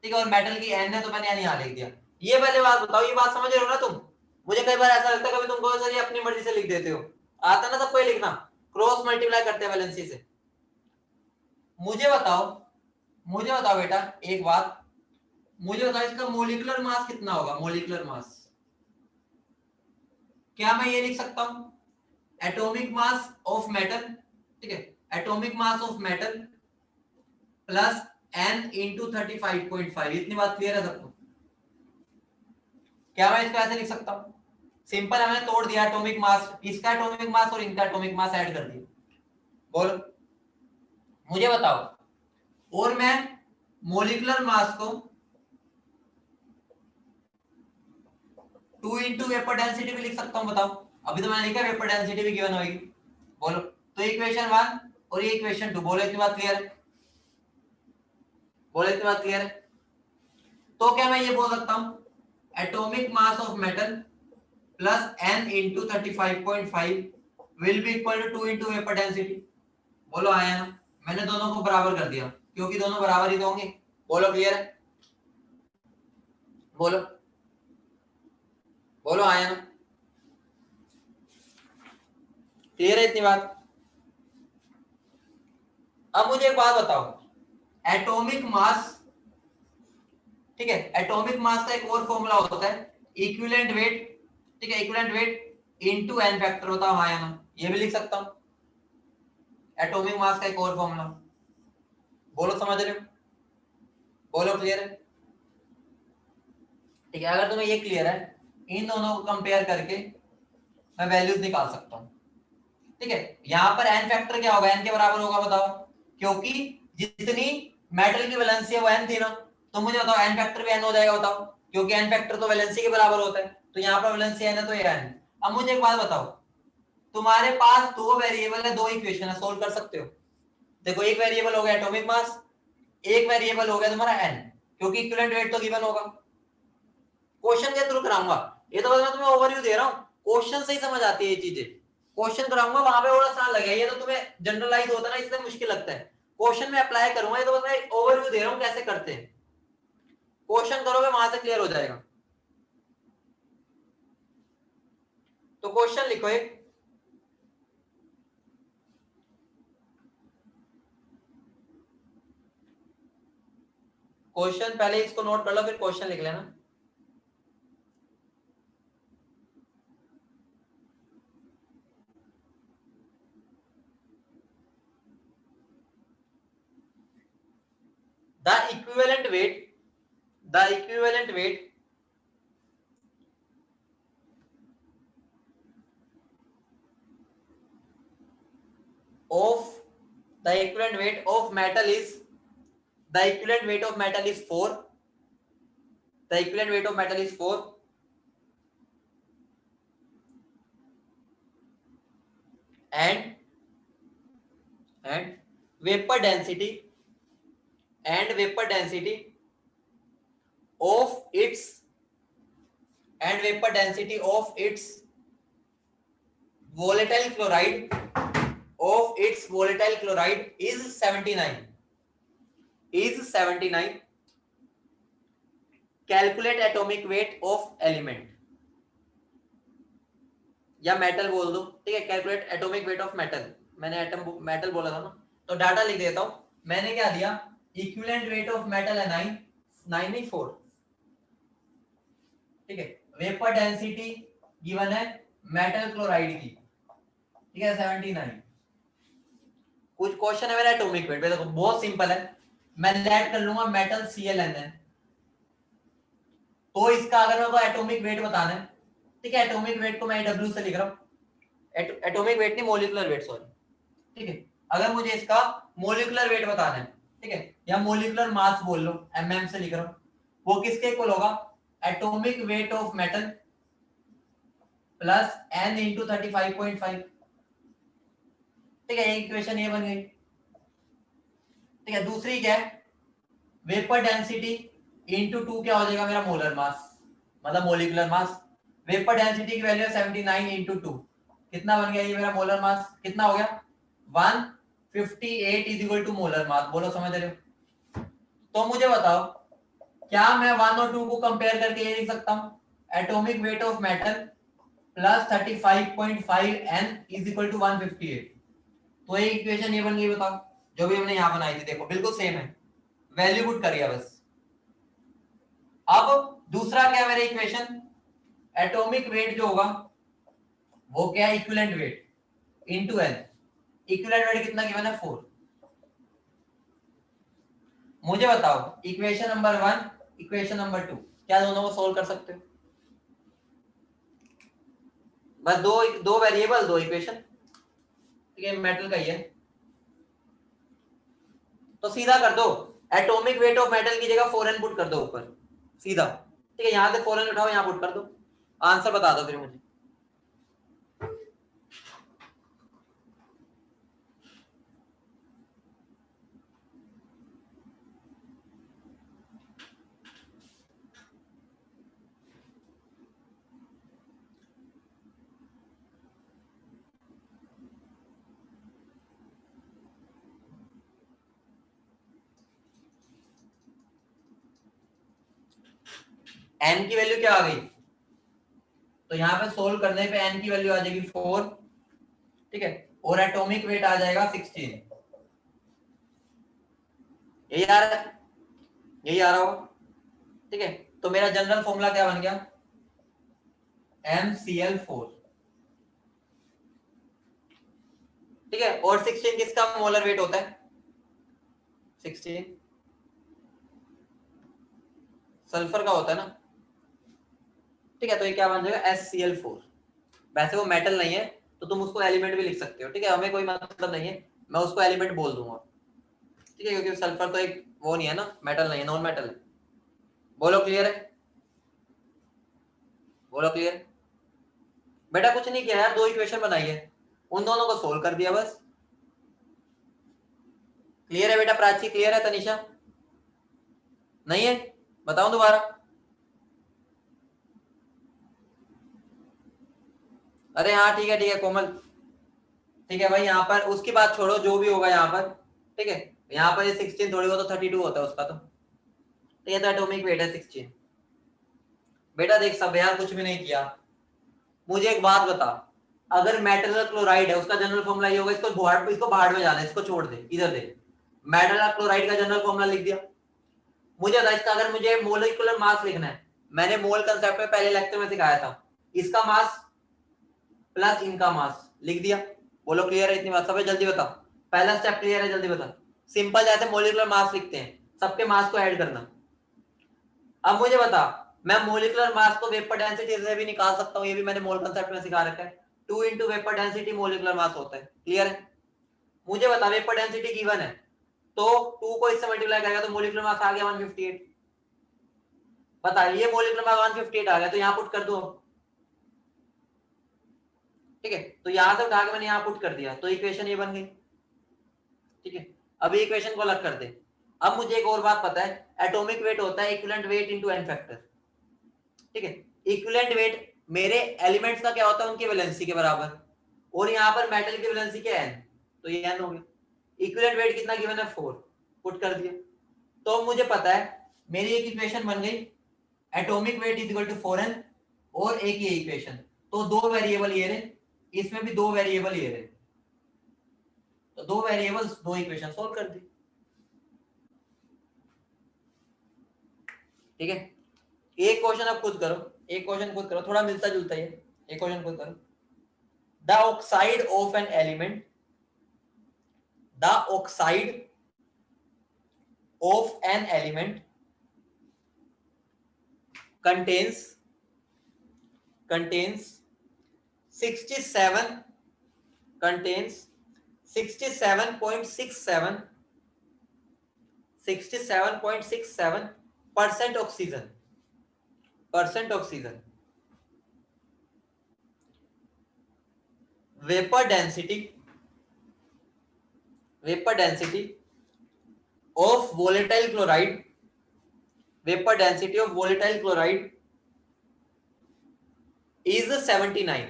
S1: ठीक है, और मेटल की N है तो मैंने यहाँ लिख दिया। ये पहले बात बताओ, ये बात समझ रहे हो ना तुम? मुझे कई बार ऐसा लगता है कभी तुम कहो सर ये अपनी मर्जी से लिख देते हो, आता ना सबको लिखना, क्रॉस मल्टीप्लाई करते हैं वैलेंसी से। मुझे बताओ, मुझे बताओ बेटा एक बात, मुझे बताओ इसका मोलिकुलर मास कितना होगा? मोलिकुलर मास क्या मैं ये लिख सकता हूं एटॉमिक मास ऑफ मेटल, ठीक है, atomic mass of metal plus n into 35.5, इतनी बात क्लियर है सबको? क्या मैं इसको ऐसे लिख सकता हूं? सिंपल है, मैंने तोड़ दिया एटॉमिक मास, इसका एटॉमिक मास और इनका एटॉमिक मास ऐड कर दिया। बोलो मुझे बताओ, और मैं मोलिकुलर मास को 2 इंटू वेपर डेंसिटी भी लिख सकता हूं, बताओ? अभी तो मैंने लिखा वेपर डेंसिटी भी गिवन होगी। बोलो, तो इक्वेशन 1 और ये इक्वेशन 2, बोलो इतनी बात क्लियर है? बोलो इतनी बात क्लियर है? तो क्या मैं ये बोल सकता हूं atomic mass of metal plus n into 35.5 will be equal to 2 into vapour density? बोलो आया ना? मैंने दोनों को बराबर कर दिया क्योंकि दोनों बराबर ही तो होंगे। बोलो क्लियर है? बोलो, बोलो आया ना? क्लियर है इतनी बात? अब मुझे एक बात बताओ, एटॉमिक मास, ठीक है, एटॉमिक मास का एक और फॉर्मूला होता है इक्विवेलेंट वेट, ठीक है, equivalent weight into n factor, बताओ हाँ या ना? ये भी लिख सकता हूं एटॉमिक मास का एक और फॉर्मूला। बोलो समझ रहे हो? बोलो क्लियर है? ठीक है, अगर तुम्हें ये क्लियर है, इन दोनों को कंपेयर करके मैं वैल्यूज निकाल सकता हूं, ठीक है। यहां पर n फैक्टर क्या होगा? n के बराबर होगा, बताओ? क्योंकि जितनी मेटल की वैलेंसी है वो n थी ना, तो मुझे बताओ n फैक्टर भी n हो जाएगा, बताओ? क्योंकि n फैक्टर तो वैलेंसी के बराबर होता है, तो यहाँ पर वैलेंसी n है तो ये n। अब मुझे एक बात बताओ, तुम्हारे पास दो वेरिएबल है, दो इक्वेशन है, सोल्व कर सकते हो? देखो, एक वेरिएबल हो गया एटॉमिक मास, एक वेरिएबल हो गया तुम्हारा n, क्योंकि इक्विवेलेंट वेट तो गिवन होगा। क्वेश्चन के थ्रू कराऊंगा, ये तो बस मैं तुम्हें ओवरव्यू दे रहा हूँ, क्वेश्चन से ही समझ आती है ये चीजें। क्वेश्चन कराऊंगा वहां पे थोड़ा आसान लगेगा, ये तो तुम्हें जनरलाइज होता है ना, इसलिए मुश्किल लगता है। क्वेश्चन में अप्लाई करूंगा, ये तो बस मैं ओवरव्यू दे रहा हूँ कैसे करते हैं। क्वेश्चन करोगे वहां से क्लियर हो जाएगा। तो क्वेश्चन लिखो एक, क्वेश्चन पहले इसको नोट कर लो फिर क्वेश्चन लिख लेना। The equivalent weight, the equivalent weight of the equivalent weight of metal is, the equivalent weight of metal is 4, the equivalent weight of metal is 4, and and vapor density, and vapor density of its, and vapor density of its volatile chloride, of its volatile chloride is 79, is 79. Calculate atomic weight of element, या metal बोल दो, ठीक है, calculate atomic weight of metal, मैंने atom metal बोला था ना, तो डाटा लिख देता हूं। मैंने क्या दिया, इक्विवेलेंट वेट ऑफ मेटल है 9, 9 नहीं 4, ठीक है। वेपर डेंसिटी गिवन है मेटल क्लोराइड की, ठीक है, 79। कुछ क्वेश्चन है मेरा एटॉमिक वेट पे, देखो बहुत सिंपल है, मैं लेट कर लूंगा मेटल ClN, तो इसका अगर मेरे को एटॉमिक वेट बताना है, ठीक है, एटॉमिक वेट को मैं W से लिख रहा हूं, एटॉमिक वेट नहीं मोलिकुलर वेट, सॉरी, ठीक है। अगर मुझे इसका मोलिकुलर वेट बताना है, ठीक है, या मोलिकुलर मास बोल लो, mm से लिख रहा हूं, वो किसके इक्वल होगा? Atomic weight of metal plus n into 35.5, ठीक है, इक्वेशन ये बन गई, ठीक है। दूसरी क्या है, वेपर डेंसिटी इंटू 2 क्या हो जाएगा मेरा मोलर मास, मतलब मोलिकुलर मास। वेपर डेंसिटी की वैल्यू 79 इंटू 2, कितना बन गया ये मेरा मोलर मास, कितना हो गया 158 is equal to molar mass. बोलो समझ रहे हो? तो मुझे बताओ क्या मैं 1 और 2 को कंपेयर करके ये लिख सकता हूं, atomic weight of metal plus 35.5 n is equal to 158। तो ये इक्वेशन ये बन गई, बताओ जो भी हमने यहां बनाई थी, देखो बिल्कुल सेम है, वैल्यू पुट करिए बस। अब दूसरा क्या है मेरा इक्वेशन, एटॉमिक वेट जो होगा वो क्या है, equivalent weight into n। Equivalent weight कितना गिवन है 4। मुझे बताओ इक्वेशन नंबर 1 इक्वेशन नंबर 2 क्या दोनों को सोल्व कर सकते हो? बस दो दो वेरिएबल दो इक्वेशन, ठीक है, मेटल का ही है तो सीधा कर दो, एटॉमिक वेट ऑफ मेटल की जगह 4n पुट कर दो ऊपर सीधा, ठीक है, यहां से 4n उठाओ यहां पुट कर दो, आंसर बता दो फिर मुझे। n की वैल्यू क्या आ गई, तो यहां पे सोल्व करने पे n की वैल्यू आ जाएगी 4, ठीक है, और एटॉमिक वेट आ जाएगा 16। यही आ रहा है, यही आ रहा होगा, ठीक है। तो मेरा जनरल फॉर्मूला क्या बन गया, MCl4, ठीक है। और 16 किसका मोलर वेट होता है, 16 सल्फर का होता है ना, ठीक है। तो ये क्या बन जाएगा SCl4। वैसे वो मेटल नहीं है तो तुम उसको एलिमेंट भी लिख सकते हो, ठीक है, हमें कोई मतलब नहीं है, मैं उसको एलिमेंट बोल दूंगा, ठीक है, क्योंकि सल्फर तो एक वो नहीं है ना, मेटल नहीं है, नॉन मेटल है। बोलो क्लियर है, बोलो क्लियर। बेटा कुछ नहीं किया यार, दो इक्वेशन बनाई है, उन दोनों को सोल्व कर दिया बस। क्लियर है बेटा प्राची, क्लियर है तनिषा, नहीं है बताऊं दोबारा? अरे हाँ ठीक है कोमल, ठीक है भाई, यहाँ पर उसकी बात छोड़ो, जो भी होगा यहाँ पर, ठीक है, यहाँ पर ये 16 थोड़ी, वो तो 32 होता है उसका तो, ठीक है, तो एटॉमिक वेट है 16। बेटा देख सब यार कुछ भी नहीं किया, मुझे एक बात बता, अगर मेटल क्लोराइड है उसका जनरल फॉर्मूला ये होगा, इसको भाड़ में जाना है, इसको छोड़ दे, इधर दे, मेटल क्लोराइड का जनरल फॉर्मूला लिख दिया। मुझे बता इसका, अगर मुझे मोलिकुलर मास लिखना है, मैंने मोल कंसेप्ट में पहले लेक्चर में सिखाया था, इसका मास प्लस इनका मास लिख दिया। बोलो क्लियर है इतनी बात, सब जल्दी बता, पहला स्टेप क्लियर है, जल्दी बता। सिंपल जैसे मोलिकुलर मास लिखते हैं, सबके मास को ऐड करना। अब मुझे बता, मैं मोलिकुलर मास को वेपर डेंसिटी से भी निकाल सकता हूँ, ये भी मैंने मोल कंसेप्ट में सिखा रखा है, 2 into vapour density molecular mass होता है, क्लियर है। मुझे बता वेपर डेंसिटी गिवन है, तो 2 को इससे मल्टीप्लाई करेगा तो मोलिकुलर मास आ गया 158। बता ये मोलिकुलर मास 158 आ गया, तो यहाँ पुट कर दो, ठीक है, तो यहां से उठा के मैंने यहाँ पुट कर दिया, तो इक्वेशन ये बन गई, ठीक है। अब इक्वेशन को अलग कर दे। अब मुझे एक और बात पता है, एटॉमिक वेट होता है equivalent weight into n factor, ठीक है। इक्विवेलेंट वेट मेरे एलिमेंट्स का क्या होता है, उनकी वैलेंसी के बराबर, और यहाँ पर मेटल की वैलेंसी क्या है n, तो ये n हो गया। इक्विवेलेंट वेट कितना गिवन है 4, पुट कर दिया। तो मुझे पता है मेरी एक इक्वेशन बन गई, atomic weight is equal to 4n, और एक ये इक्वेशन, तो दो वेरिएबल ये रहे, इसमें भी दो वेरिएबल ये रहे, तो दो वेरिएबल्स दो इक्वेशन सॉल्व कर दी, ठीक है। एक क्वेश्चन अब खुद करो, एक क्वेश्चन खुद करो, थोड़ा मिलता जुलता ही है, एक क्वेश्चन खुद करो। The oxide of an element, the oxide of an element contains 67 contains 67.67% oxygen. Vapor density of volatile chloride, vapor density of volatile chloride 1 to 10 volatile chloride is 79,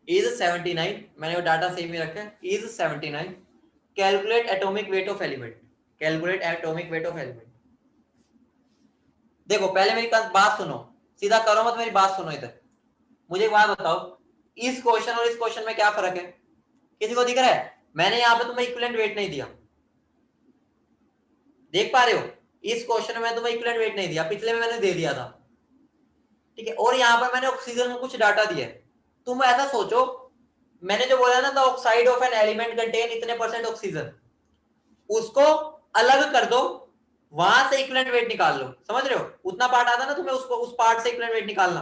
S1: is 79, मैंने वो डाटा सेम ही रखा है, is 79, calculate atomic weight of element, calculate atomic weight of element. देखो पहले मेरी बात सुनो, सीधा करो मत, मेरी बात सुनो इधर। मुझे एक बात बताओ, इस क्वेश्चन और इस क्वेश्चन में क्या फर्क है? किसी को दिख रहा है? मैंने यहाँ पे तुम्हें इक्विवेलेंट वेट नहीं दिया, देख पा रहे हो? इस क्वेश्चन में तुम्हें इक्विवेलेंट वेट नहीं दिया, पिछले में मैंने दे दिया था, ठीक है। और यहाँ पर मैंने ऑक्सीजन में कुछ डाटा दिया है। तुम ऐसा सोचो, मैंने जो बोला ना, the oxide of an element contain इतने परसेंट ऑक्सीजन, उसको अलग कर दो, वहां से इक्विवेलेंट वेट निकाल लो, समझ रहे हो? उतना पार्ट आता ना तुम्हें, उसको उस पार्ट से इक्विवेलेंट वेट निकालना,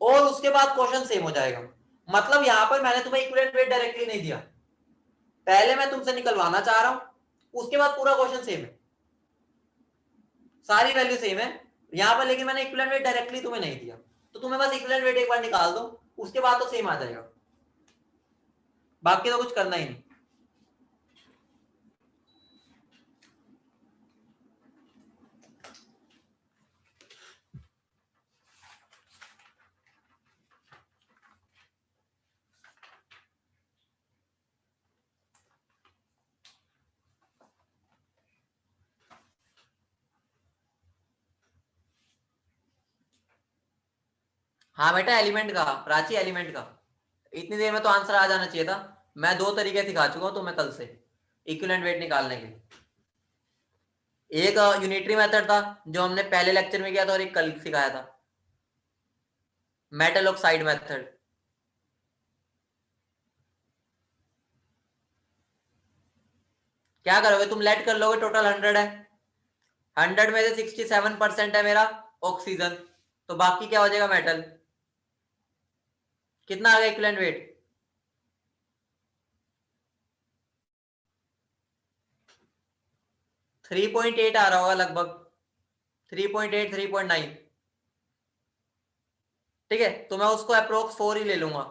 S1: और उसके बाद क्वेश्चन सेम हो जाएगा। मतलब यहां पर मैंने तुम्हें इक्विवेलेंट वेट डायरेक्टली नहीं दिया, पहले मैं तुमसे निकलवाना चाह रहा हूं, उसके बाद पूरा क्वेश्चन सेम है, सारी वैल्यू सेम है यहां पर, लेकिन मैंने इक्विवेलेंट वेट डायरेक्टली तुम्हें नहीं दिया, तो तुम्हें बस इक्विवेलेंट वेट एक बार निकाल दो, उसके बाद तो सेम आ जाएगा, बाकी तो कुछ करना ही नहीं। हाँ बेटा, एलिमेंट का, प्राची एलिमेंट का, इतनी देर में तो आंसर आ जाना चाहिए था। मैं 2 तरीके सिखा चुका हूं तुम्हें कल से इक्विवेलेंट वेट निकालने के। एक यूनिटरी मेथड था जो हमने पहले लेक्चर में किया था, और एक कल सिखाया था, मेटल ऑक्साइड मेथड। क्या करोगे तुम? लेट कर लोगे, टोटल 100 है, 100 में से 67% है मेरा ऑक्सीजन, तो बाकी क्या हो जाएगा? मेटल। कितना आ गया इक्विवेलेंट वेट? 3.8 आ रहा होगा लगभग, 3.8 3.9, ठीक है। तो मैं उसको अप्रोक्स 4 ही ले लूंगा,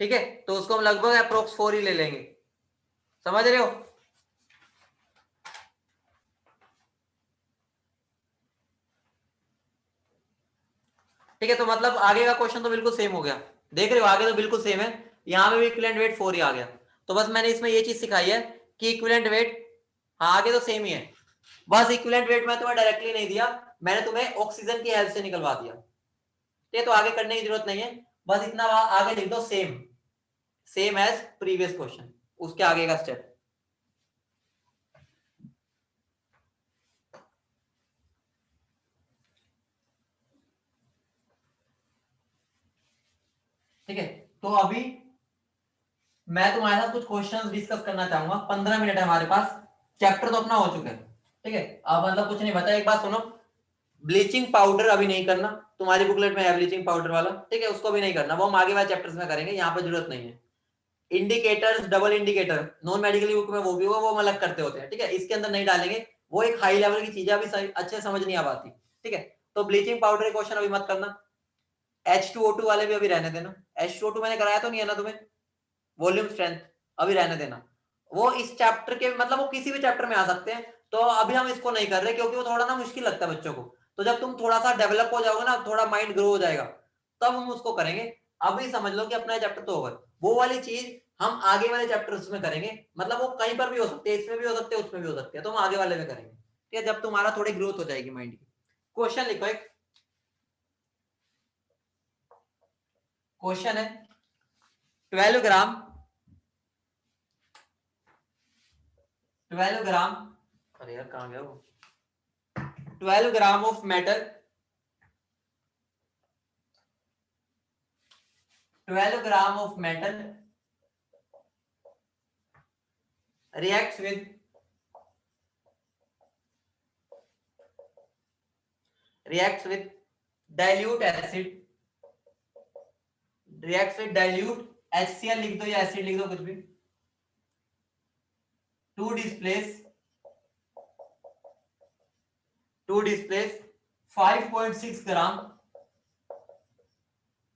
S1: ठीक है, तो उसको हम लगभग अप्रोक्स 4 ही ले लेंगे, समझ रहे हो? ठीक है, तो मतलब आगे का क्वेश्चन तो बिल्कुल सेम हो गया, देख रहे हो? आगे तो बिल्कुल सेम है, यहाँ पे भी इक्विवेलेंट वेट 4 ही आ गया। तो बस मैंने इसमें ये चीज सिखाई है कि इक्विवेलेंट वेट, हाँ आगे तो सेम ही है, बस इक्विवेलेंट वेट मैं तुम्हें डायरेक्टली नहीं दिया, मैंने तुम्हें ऑक्सीजन की हेल्प से निकलवा दिया, ठीक है। तो आगे करने की जरूरत नहीं है, बस इतना आगे लिख दो, same, same as previous question, उसके आगे का स्टेप। ठीक है, तो अभी मैं तुम्हारे साथ कुछ क्वेश्चंस डिस्कस करना चाहूंगा, 15 मिनट है हमारे पास, चैप्टर तो अपना हो चुका है, ठीक है। अब मतलब कुछ नहीं बता, एक बात सुनो, ब्लीचिंग पाउडर अभी नहीं करना, तुम्हारी बुकलेट में है ब्लीचिंग पाउडर वाला, ठीक है, उसको भी नहीं करना, वो हम आगे वाले चैप्टर्स में करेंगे, यहाँ पर जरूरत नहीं है। Indicators, double indicator, non medical book में वो भी वो अलग करते होते हैं, ठीक है, इसके अंदर नहीं डालेंगे, वो एक हाई लेवल की चीज है, अभी अच्छे समझ नहीं आ पाती, ठीक है। तो ब्लीचिंग पाउडर क्वेश्चन अभी मत करना, H2O2 वाले भी अभी रहने देना, H2O2 मैंने कराया तो नहीं है ना तुम्हें, वॉल्यूम स्ट्रेंथ, अभी रहने देना, वो इस चैप्टर के, मतलब वो किसी भी चैप्टर में आ सकते हैं, तो अभी हम इसको नहीं कर रहे क्योंकि वो थोड़ा ना मुश्किल लगता है बच्चों को, तो जब तुम थोड़ा सा डेवलप हो जाओगे ना, थोड़ा माइंड ग्रो हो जाएगा, तब हम उसको करेंगे। अभी समझ लो कि अपना चैप्टर तो होगा, वो वाली चीज हम आगे वाले चैप्टर्स में करेंगे, मतलब वो कहीं पर भी हो सकते हैं, इसमें भी हो सकते हैं, उसमें भी हो सकते हैं, तो हम आगे वाले में करेंगे, ठीक है, जब तुम्हारा थोड़ी ग्रोथ हो जाएगी माइंड की। क्वेश्चन लिखो, एक क्वेश्चन है, 12 ग्राम, 12 ग्राम, अरे यार कहां गया वो, 12 gram of metal, 12 gram of metal reacts with dilute acid, reacts with dilute HCl लिख दो या एसिड लिख दो, कुछ भी, to displace 5.6 gram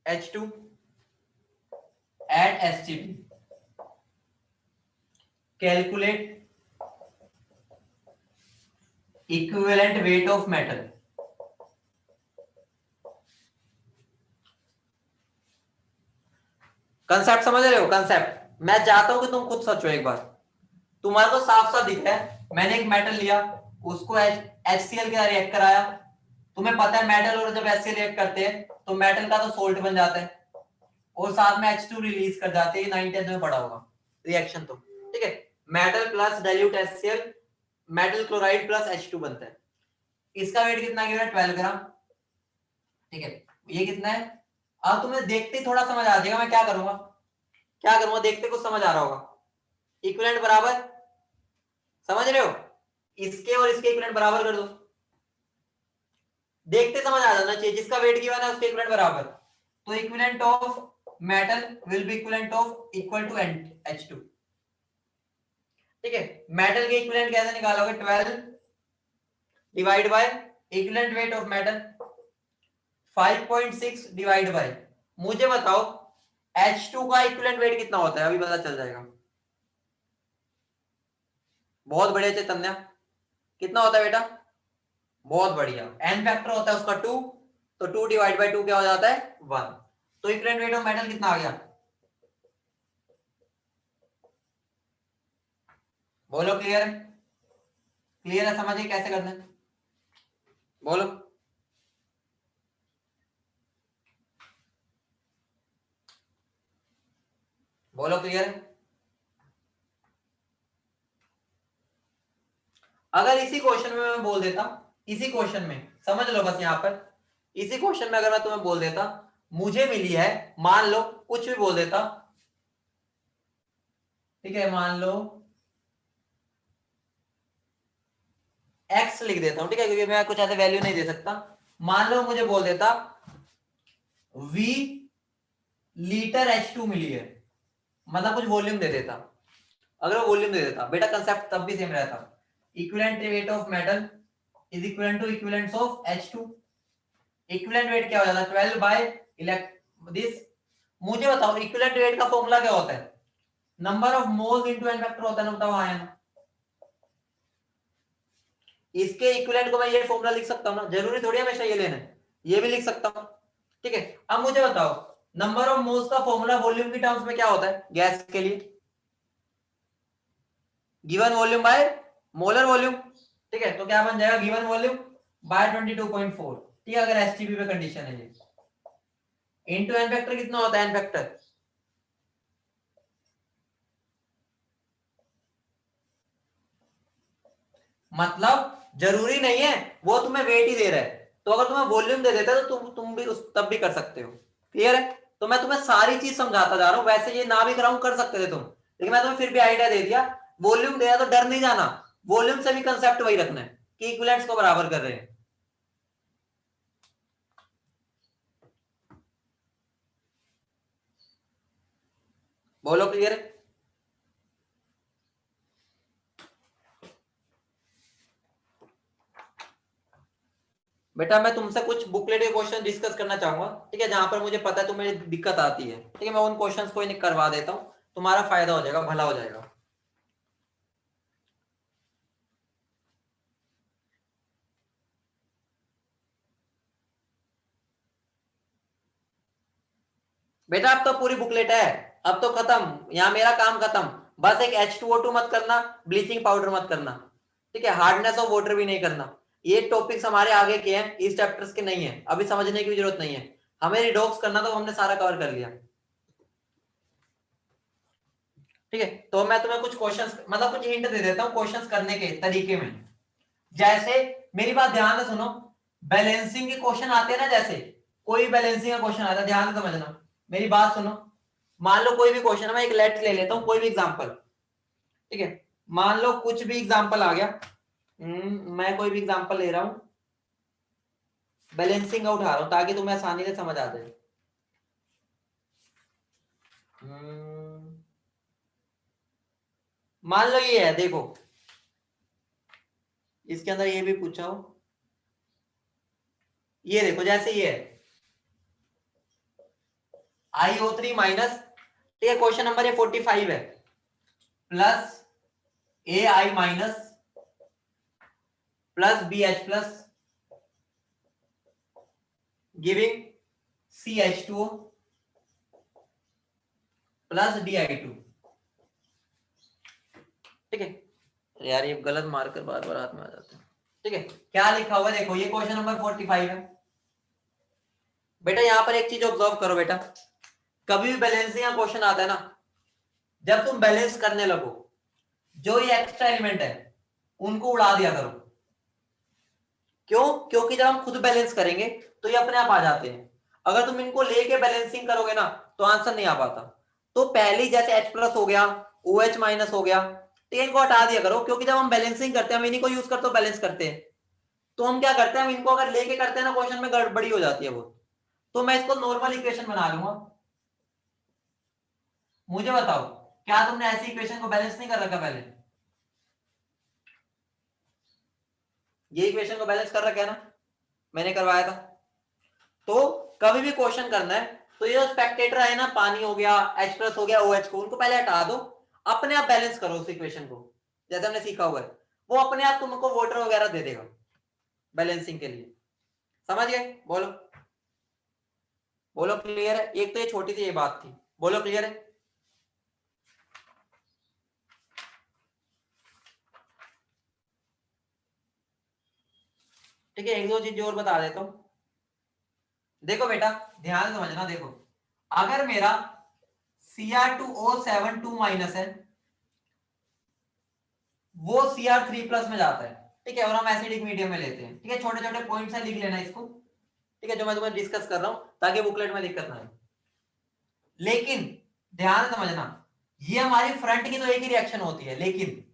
S1: H2 at STP, calculate equivalent weight of metal, concept समझ रहे हो? कंसेप्ट मैं चाहता हूं कि तुम खुद सोचो एक बार। तुम्हारे को साफ साफ दिख रहा है, मैंने एक मेटल लिया, उसको HCl के रिएक्ट कराया। तुम्हें पता है मेटल और जब HCl रिएक्ट करते हैं तो मेटल का तो सोल्ट बन जाता है और साथ में H2 रिलीज कर जाते हैं। 9th 10th में पढ़ा होगा रिएक्शन तो, ठीक है। Metal plus dilute HCl, metal chloride plus H2 बनता है। इसका वेट कितना गिरा? 12 ग्राम, ठीक है। ये कितना है? अब तुम्हें देखते ही थोड़ा समझ आ जाएगा मैं क्या करूंगा। क्या करूंगा देखते कुछ समझ आ रहा होगा। इक्विवेलेंट बराबर, समझ रहे हो? इसके और इसके इक्विवेलेंट बराबर कर दो, देखते समझ आ जाना चाहिए। जिसका वेट गिवन है उसके इक्विवेलेंट बराबर। तो equivalent of metal will be equivalent of equal to H2, ठीक है। मेटल के इक्विवेलेंट कैसे निकालोगे? 12 divide by equivalent weight of metal 5.6 divide by, मुझे बताओ H2 का इक्विवेलेंट वेट कितना होता है? अभी पता चल जाएगा। बहुत बढ़िया चैतन्य, कितना होता है बेटा? बहुत बढ़िया, n फैक्टर होता है उसका 2, तो 2 डिवाइड बाय 2 क्या हो जाता है? 1। तो इक्विवेलेंट वेट ऑफ मेटल कितना आ गया? बोलो। क्लियर है? क्लियर है? समझिए कैसे करना है, बोलो। बोलो क्लियर है? अगर इसी क्वेश्चन में मैं बोल देता, इसी क्वेश्चन में समझ लो बस, यहां पर इसी क्वेश्चन में अगर मैं तुम्हें बोल देता मुझे मिली है, मान लो कुछ भी बोल देता, ठीक है, मान लो x लिख देता हूं, ठीक है, क्योंकि मैं कुछ ऐसे वैल्यू नहीं दे सकता। मान लो मुझे बोल देता v लीटर H2 मिली है, मतलब कुछ वॉल्यूम दे देता। अगर वो वॉल्यूम दे देता बेटा, कंसेप्ट तब भी सेम रहता। Equivalent weight of metal is equivalent to equivalent of H2। Equivalent weight क्या हो जाता है? 12 बाय दिस। मुझे बताओ इक्विवेलेंट वेट का फॉर्मूला क्या होता है? Number of moles into n factor होता है ना, बताओ आयन। इसके इक्विवेलेंट को मैं ये फॉर्मूला लिख सकता हूं ना, जरूरी थोड़ी हमेशा ये लेना है, ये भी लिख सकता हूं, ठीक है। अब मुझे बताओ नंबर ऑफ मोल्स का फॉर्मूला वॉल्यूम की टर्म्स में क्या होता है गैस के लिए? Given volume by molar volume, ठीक है। तो क्या बन जाएगा? गिवन वॉल्यूम बाय 22.4, ठीक है, अगर एसटीपी पे कंडीशन है ये। इनटू एन फैक्टर कितना होता है? एन फैक्टर मतलब जरूरी नहीं है वो तुम्हें वेट ही दे रहा है, तो अगर तुम्हें वॉल्यूम दे देता है तो तुम भी उस तब भी कर सकते हो। क्लियर है? तो मैं तुम्हें सारी चीज समझाता जा रहा हूं, वैसे ये ना भी कराऊं कर सकते थे तुम, लेकिन मैं तुम्हें फिर भी आइडिया दे दिया। वॉल्यूम दिया तो डर नहीं जाना, वॉल्यूम से भी कंसेप्ट वही रखना है कि इक्विवेलेंट्स को बराबर कर रहे हैं। बोलो क्लियर है? बेटा मैं तुमसे कुछ बुकलेट के क्वेश्चन डिस्कस करना चाहूंगा, ठीक है, जहां पर मुझे पता है तुम्हें दिक्कत आती है, ठीक है, मैं उन क्वेश्चंस को नहीं करवा देता हूं, तुम्हारा फायदा हो जाएगा, भला हो जाएगा। बेटा अब तो पूरी बुकलेट है, अब तो खत्म, यहाँ मेरा काम खत्म। बस एक H2O2 मत करना, ब्लीचिंग पाउडर मत करना, ठीक है, हार्डनेस ऑफ वाटर भी नहीं करना। ये टॉपिक्स हमारे आगे के हैं, इस चैप्टर्स के नहीं है, अभी समझने की भी जरूरत नहीं है। हमें रिडॉक्स करना तो हमने सारा कवर कर लिया, ठीक है। तो मैं तुम्हें कुछ क्वेश्चंस मतलब कुछ हिंट दे देता हूँ क्वेश्चंस करने के तरीके में। जैसे मेरी बात ध्यान से सुनो, बैलेंसिंग के क्वेश्चन आते हैं ना, जैसे कोई बैलेंसिंग का क्वेश्चन आता है, ध्यान से समझना, मेरी बात सुनो। मान लो कोई भी क्वेश्चन है, मैं एक लेट ले लेता हूँ, कोई भी एग्जांपल, ठीक है, मान लो कुछ भी एग्जांपल आ गया। मैं कोई भी एग्जांपल ले रहा हूँ, बैलेंसिंग का उठा रहा हूँ ताकि तुम्हें आसानी से समझ आ जाए। मान लो ये है, देखो इसके अंदर ये भी पूछा हो, ये देखो जैसे ये है IO3 माइनस, ठीक है, क्वेश्चन नंबर ये 45 है, plus AI minus plus BH plus giving CH2O, plus di2। ठीक है यार, ये गलत मार्कर बार बार हाथ में आ जाते हैं। ठीक है, क्या लिखा हुआ है देखो, ये क्वेश्चन नंबर 45 है बेटा। यहां पर एक चीज ऑब्जर्व करो बेटा, कभी भी बैलेंसिंग का क्वेश्चन आता है ना, जब तुम बैलेंस करने लगो, जो ये एक्स्ट्रा एलिमेंट है उनको उड़ा दिया करो। क्यों? क्योंकि जब हम खुद बैलेंस करेंगे तो ये अपने आप आ जाते हैं। अगर तुम इनको लेके बैलेंसिंग करोगे ना तो आंसर नहीं आ पाता। तो पहले जैसे H प्लस हो गया, OH माइनस हो गया, तो इनको हटा दिया करो, क्योंकि जब हम बैलेंसिंग करते हैं, हम इन्हीं को यूज करते हो बैलेंस करते हैं, तो हम क्या करते हैं, हम इनको अगर लेके करते हैं ना क्वेश्चन में गड़बड़ी हो जाती है वो। तो मैं इसको नॉर्मल इक्वेशन बना लूंगा। मुझे बताओ, क्या तुमने ऐसी इक्वेशन को बैलेंस नहीं कर रखा पहले? ये इक्वेशन को बैलेंस कर रखा है ना, मैंने करवाया था। तो कभी भी क्वेश्चन करना है तो ये स्पेक्टेटर है ना, पानी हो गया, H प्लस हो गया, OH को, उनको पहले हटा दो, अपने आप बैलेंस करो उस इक्वेशन को, जैसे हमने सीखा हुआ है। वो अपने आप तुमको वाटर वगैरह दे देगा बैलेंसिंग के लिए। समझ गए? बोलो बोलो, क्लियर है? एक तो ये छोटी सी ये बात थी, बोलो क्लियर है? ठीक है, एक दो चीज और बता देता हूं। देखो बेटा, ध्यान समझना, देखो अगर मेरा Cr2O7 2 माइनस है, वो Cr3 प्लस में जाता है, ठीक है, और हम एसिडिक मीडियम में लेते हैं। ठीक है, छोटे छोटे पॉइंट्स है, लिख लेना इसको, ठीक है, जो मैं तुम्हें डिस्कस कर रहा हूं, ताकि बुकलेट में दिक्कत ना आए। लेकिन ध्यान समझना, ये हमारी फ्रंट की तो एक ही रिएक्शन होती है, लेकिन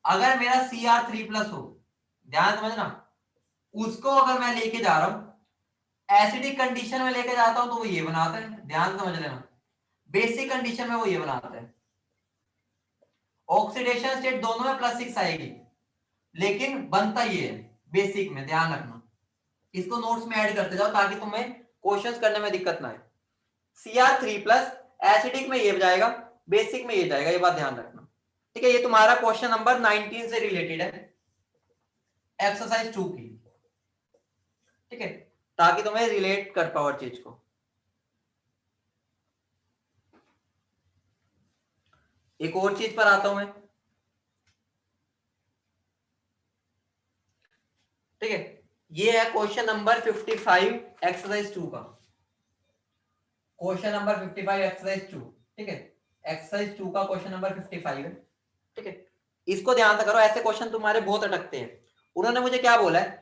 S1: अगर मेरा Cr3 प्लस हो, ध्यान समझना, उसको अगर मैं लेके जा रहा हूं एसिडिक कंडीशन में लेके जाता हूं तो वो ये बनाता है, ध्यान समझ लेना। बेसिक कंडीशन में वो ये बनाता है। ऑक्सीडेशन स्टेट दोनों में +6 आएगी, लेकिन बनता ये है बेसिक में, ध्यान रखना। इसको नोट्स में ऐड करते जाओ ताकि तुम्हें क्वेश्चंस करने में दिक्कत ना आए। Cr3 प्लस एसिडिक में ये जाएगा, बेसिक में ये जाएगा, ये बात ध्यान रखना। ठीक है, ये तुम्हारा क्वेश्चन नंबर 19 से रिलेटेड है, एक्सरसाइज 2 की। ठीक है, ताकि तुम्हें रिलेट कर पाओ चीज को। एक और चीज पर आता हूं मैं। ठीक है, ये है क्वेश्चन नंबर 55 एक्सरसाइज 2 का, क्वेश्चन नंबर 55 एक्सरसाइज 2। ठीक है, एक्सरसाइज 2 का क्वेश्चन नंबर 55 है। ठीक है, इसको ध्यान से करो, ऐसे क्वेश्चन तुम्हारे बहुत अटकते हैं। उन्होंने मुझे क्या बोला है,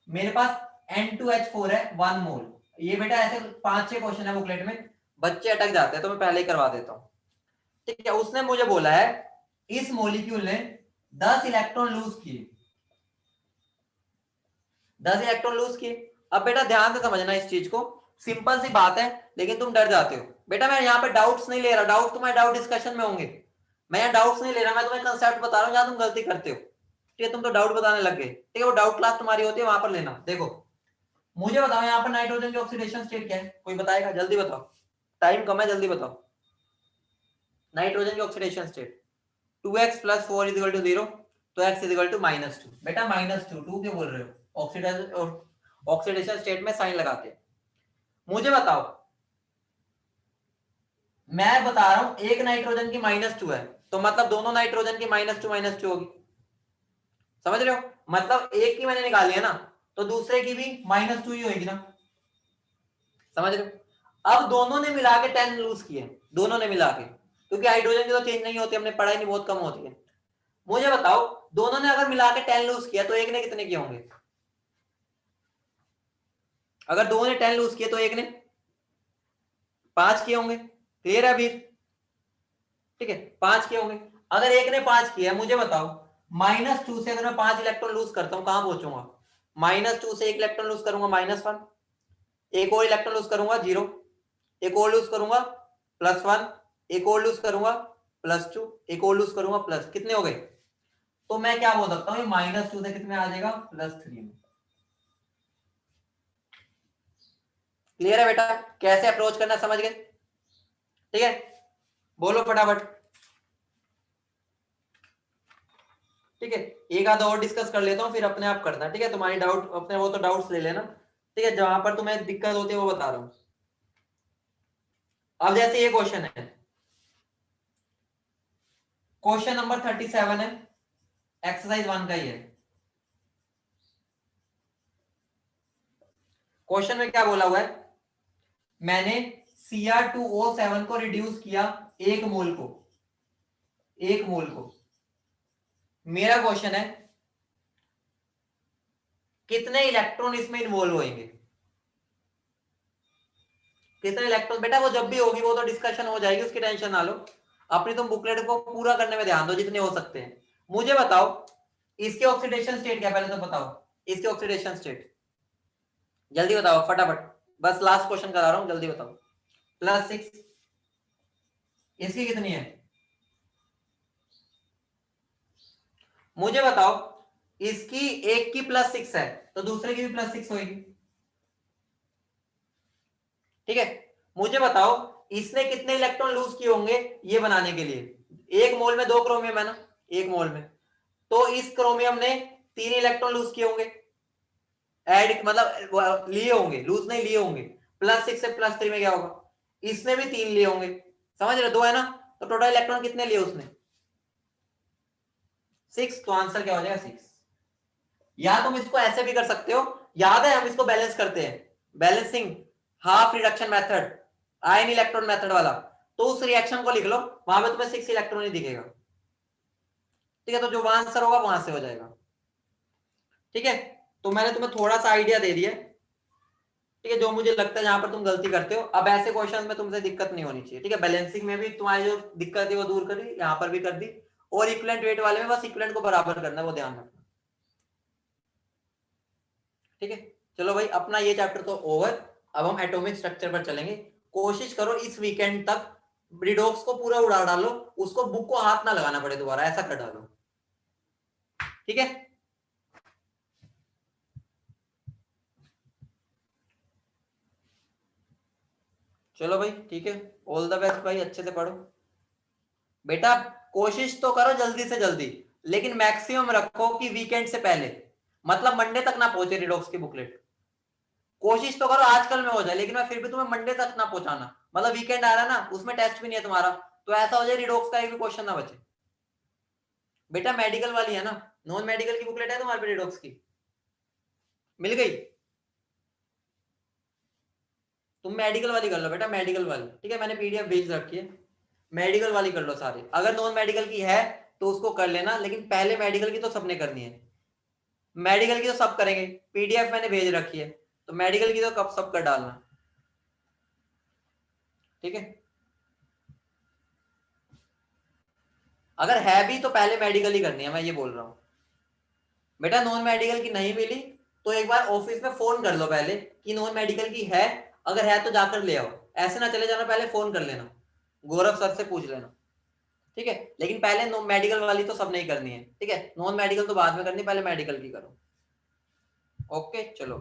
S1: मेरे पास N2H4 है 1 मोल। ये बेटा ऐसे 5-6 क्वेश्चन है बुकलेट में, बच्चे अटक जाते हैं, तो मैं पहले ही करवा देता हूं। ठीक है, उसने मुझे बोला है इस मॉलिक्यूल ने 10 इलेक्ट्रॉन लूज किए, 10 इलेक्ट्रॉन लूज किए। अब बेटा ध्यान से समझना इस चीज को, सिंपल सी बात है, लेकिन तुम डर जाते हो। बेटा मैं यहाँ पे डाउट्स नहीं ले रहा, डाउट तुम्हारे डाउट डिस्कशन में होंगे, मैं यहाँ डाउट्स नहीं ले रहा, मैं तुम्हें कंसेप्ट बता रहा हूँ जहां तुम गलती करते हो। ठीक है, तुम तो डाउट बताने लग गए। ठीक है, वो डाउट क्लास तुम्हारी होती है, वहां पर लेना। देखो मुझे बताओ, यहाँ पर नाइट्रोजन की ऑक्सीडेशन स्टेट क्या है, कोई बताएगा? जल्दी बताओ, टाइम कम है, जल्दी बताओ। नाइट्रोजन की ऑक्सीडेशन स्टेट 2x + 4 = 0, तो x = -2। बेटा -2 2 क्यों बोल रहे हो? ऑक्सीडेशन स्टेट में साइन लगाते हैं। मुझे बताओ, मैं बता रहा हूं एक नाइट्रोजन की -2 है, तो मतलब दोनों नाइट्रोजन की -2 होगी। समझ रहे हो? मतलब एक की मैंने निकाली है ना, तो दूसरे की भी -2 ही होगी ना। समझ रहे हो? अब दोनों ने मिला के 10 लूज किए, दोनों ने मिला के, क्योंकि हाइड्रोजन की तो चेंज नहीं होती, हमने पढ़ाई नहीं, बहुत कम होती है। मुझे बताओ, दोनों ने अगर मिला के 10 लूज किया तो एक ने कितने किए होंगे? अगर दो ने 10 लूज किए तो एक ने 5 किए होंगे। क्लियर है अभी? ठीक है, 5 किए होंगे। अगर एक ने 5 किया, मुझे बताओ -2 से अगर मैं 5 इलेक्ट्रॉन लूज करता हूं, कहां पहुंचूंगा? -2 से 1 इलेक्ट्रॉन लूज करूंगा -1, एक और इलेक्ट्रॉन लूज करूंगा 0, एक और लूज करूंगा +1, एक और लूज करूंगा +2, एक और लूज करूंगा प्लस, कितने हो गए? तो मैं क्या बोल सकता हूँ, -2 से कितने आ जाएगा? +3 में। क्लियर है बेटा? कैसे अप्रोच करना समझ गए? ठीक है, बोलो फटाफट। ठीक है, एक आधा और डिस्कस कर लेता हूँ, फिर अपने आप करना। ठीक है, तुम्हारी डाउट अपने वो तो डाउट्स ले लेना। ठीक है, जहां पर तुम्हें दिक्कत होती है वो बता रहा हूँ। अब जैसे ये क्वेश्चन है, क्वेश्चन नंबर 37 है, एक्सरसाइज 1 का ही है। क्वेश्चन में क्या बोला हुआ है, मैंने Cr2O7 को रिड्यूस किया 1 मोल को, 1 मोल को। मेरा क्वेश्चन है कितने इलेक्ट्रॉन इसमें इन्वॉल्व होंगे, कितने इलेक्ट्रॉन। बेटा वो जब भी होगी वो तो डिस्कशन हो जाएगी, उसकी टेंशन ना लो, अपनी तुम बुकलेट को पूरा करने में ध्यान दो जितने हो सकते हैं। मुझे बताओ इसके ऑक्सीडेशन स्टेट क्या, पहले तो बताओ इसके ऑक्सीडेशन स्टेट, जल्दी बताओ फटाफट, बस लास्ट क्वेश्चन करा रहा हूं, जल्दी बताओ। +6, इसकी कितनी है मुझे बताओ। इसकी एक की +6 है तो दूसरे की भी +6 होगी, ठीक है। मुझे बताओ इसने कितने इलेक्ट्रॉन लूज किए होंगे ये बनाने के लिए, 1 मोल में 2 क्रोमियम है ना, 1 मोल में, तो इस क्रोमियम ने 3 इलेक्ट्रॉन लूज किए होंगे, ऐड मतलब लिए होंगे, लूज नहीं लिए होंगे। +6 से +3 में क्या होगा, इसने भी 3 लिए होंगे, समझ रहे, 2 है ना, तो टोटल इलेक्ट्रॉन कितने लिए उसने, 6, तो आंसर क्या हो जाएगा 6। या तुम इसको ऐसे भी कर सकते हो, याद है हम इसको बैलेंस करते हैं, balancing half reduction method, ion electron method वाला, तो उस रिएक्शन को लिख लो, वहां पे तुम्हें 6 इलेक्ट्रॉन ही दिखेगा, ठीक है। तो जो आंसर होगा वहां से हो जाएगा, ठीक है। तो मैंने तुम्हें थोड़ा सा आइडिया दे दिया, ठीक है, जो मुझे लगता है जहां पर तुम गलती करते हो। अब ऐसे क्वेश्चन में तुमसे दिक्कत नहीं होनी चाहिए, ठीक है। बैलेंसिंग में भी तुम्हारी जो दिक्कत है वो दूर करी, यहाँ पर भी कर दी, और इक्विवेलेंट वेट वाले में बस इक्विवेलेंट को बराबर करना है, वो ध्यान रखना, ठीक है। चलो भाई अपना ये चैप्टर तो ओवर, अब हम एटॉमिक स्ट्रक्चर पर चलेंगे। कोशिश करो इस वीकेंड तक रिडॉक्स को पूरा उड़ा डालो, उसको बुक को हाथ ना लगाना पड़े दोबारा, ऐसा कर डालो, ठीक है। चलो भाई ठीक है, ऑल द बेस्ट भाई, अच्छे से पढ़ो बेटा, कोशिश तो करो जल्दी से जल्दी, लेकिन मैक्सिमम रखो कि वीकेंड से पहले, मतलब मंडे तक ना पहुंचे रिडॉक्स की बुकलेट। कोशिश तो करो आजकल में हो जाए, लेकिन मैं फिर भी तुम्हें मंडे तक ना पहुंचाना, मतलब वीकेंड आ रहा है ना, उसमें टेस्ट भी नहीं है तुम्हारा, तो ऐसा हो जाए रिडॉक्स का एक भी क्वेश्चन ना बचे। बेटा मेडिकल वाली है ना, नॉन मेडिकल की बुकलेट है तुम्हारे पे रिडॉक्स की, मिल गई, तुम मेडिकल वाली कर लो बेटा, मेडिकल वाली, ठीक है, मैंने पीडीएफ भेज रखी है, मेडिकल वाली कर लो सारे। अगर नॉन मेडिकल की है तो उसको कर लेना, लेकिन पहले मेडिकल की तो सबने करनी है, मेडिकल की तो सब करेंगे, पीडीएफ मैंने भेज रखी है, तो मेडिकल की तो कब सब कर डालना, ठीक है। अगर है भी तो पहले मेडिकल ही करनी है, मैं ये बोल रहा हूँ बेटा। नॉन मेडिकल की नहीं मिली तो एक बार ऑफिस में फोन कर लो पहले कि नॉन मेडिकल की है, अगर है तो जाकर ले आओ, ऐसे ना चले जाना, पहले फोन कर लेना, गौरव सर से पूछ लेना, ठीक है। लेकिन पहले मेडिकल वाली तो सब नहीं करनी है, ठीक है, नॉन मेडिकल तो बाद में करनी, पहले मेडिकल की करो, ओके चलो।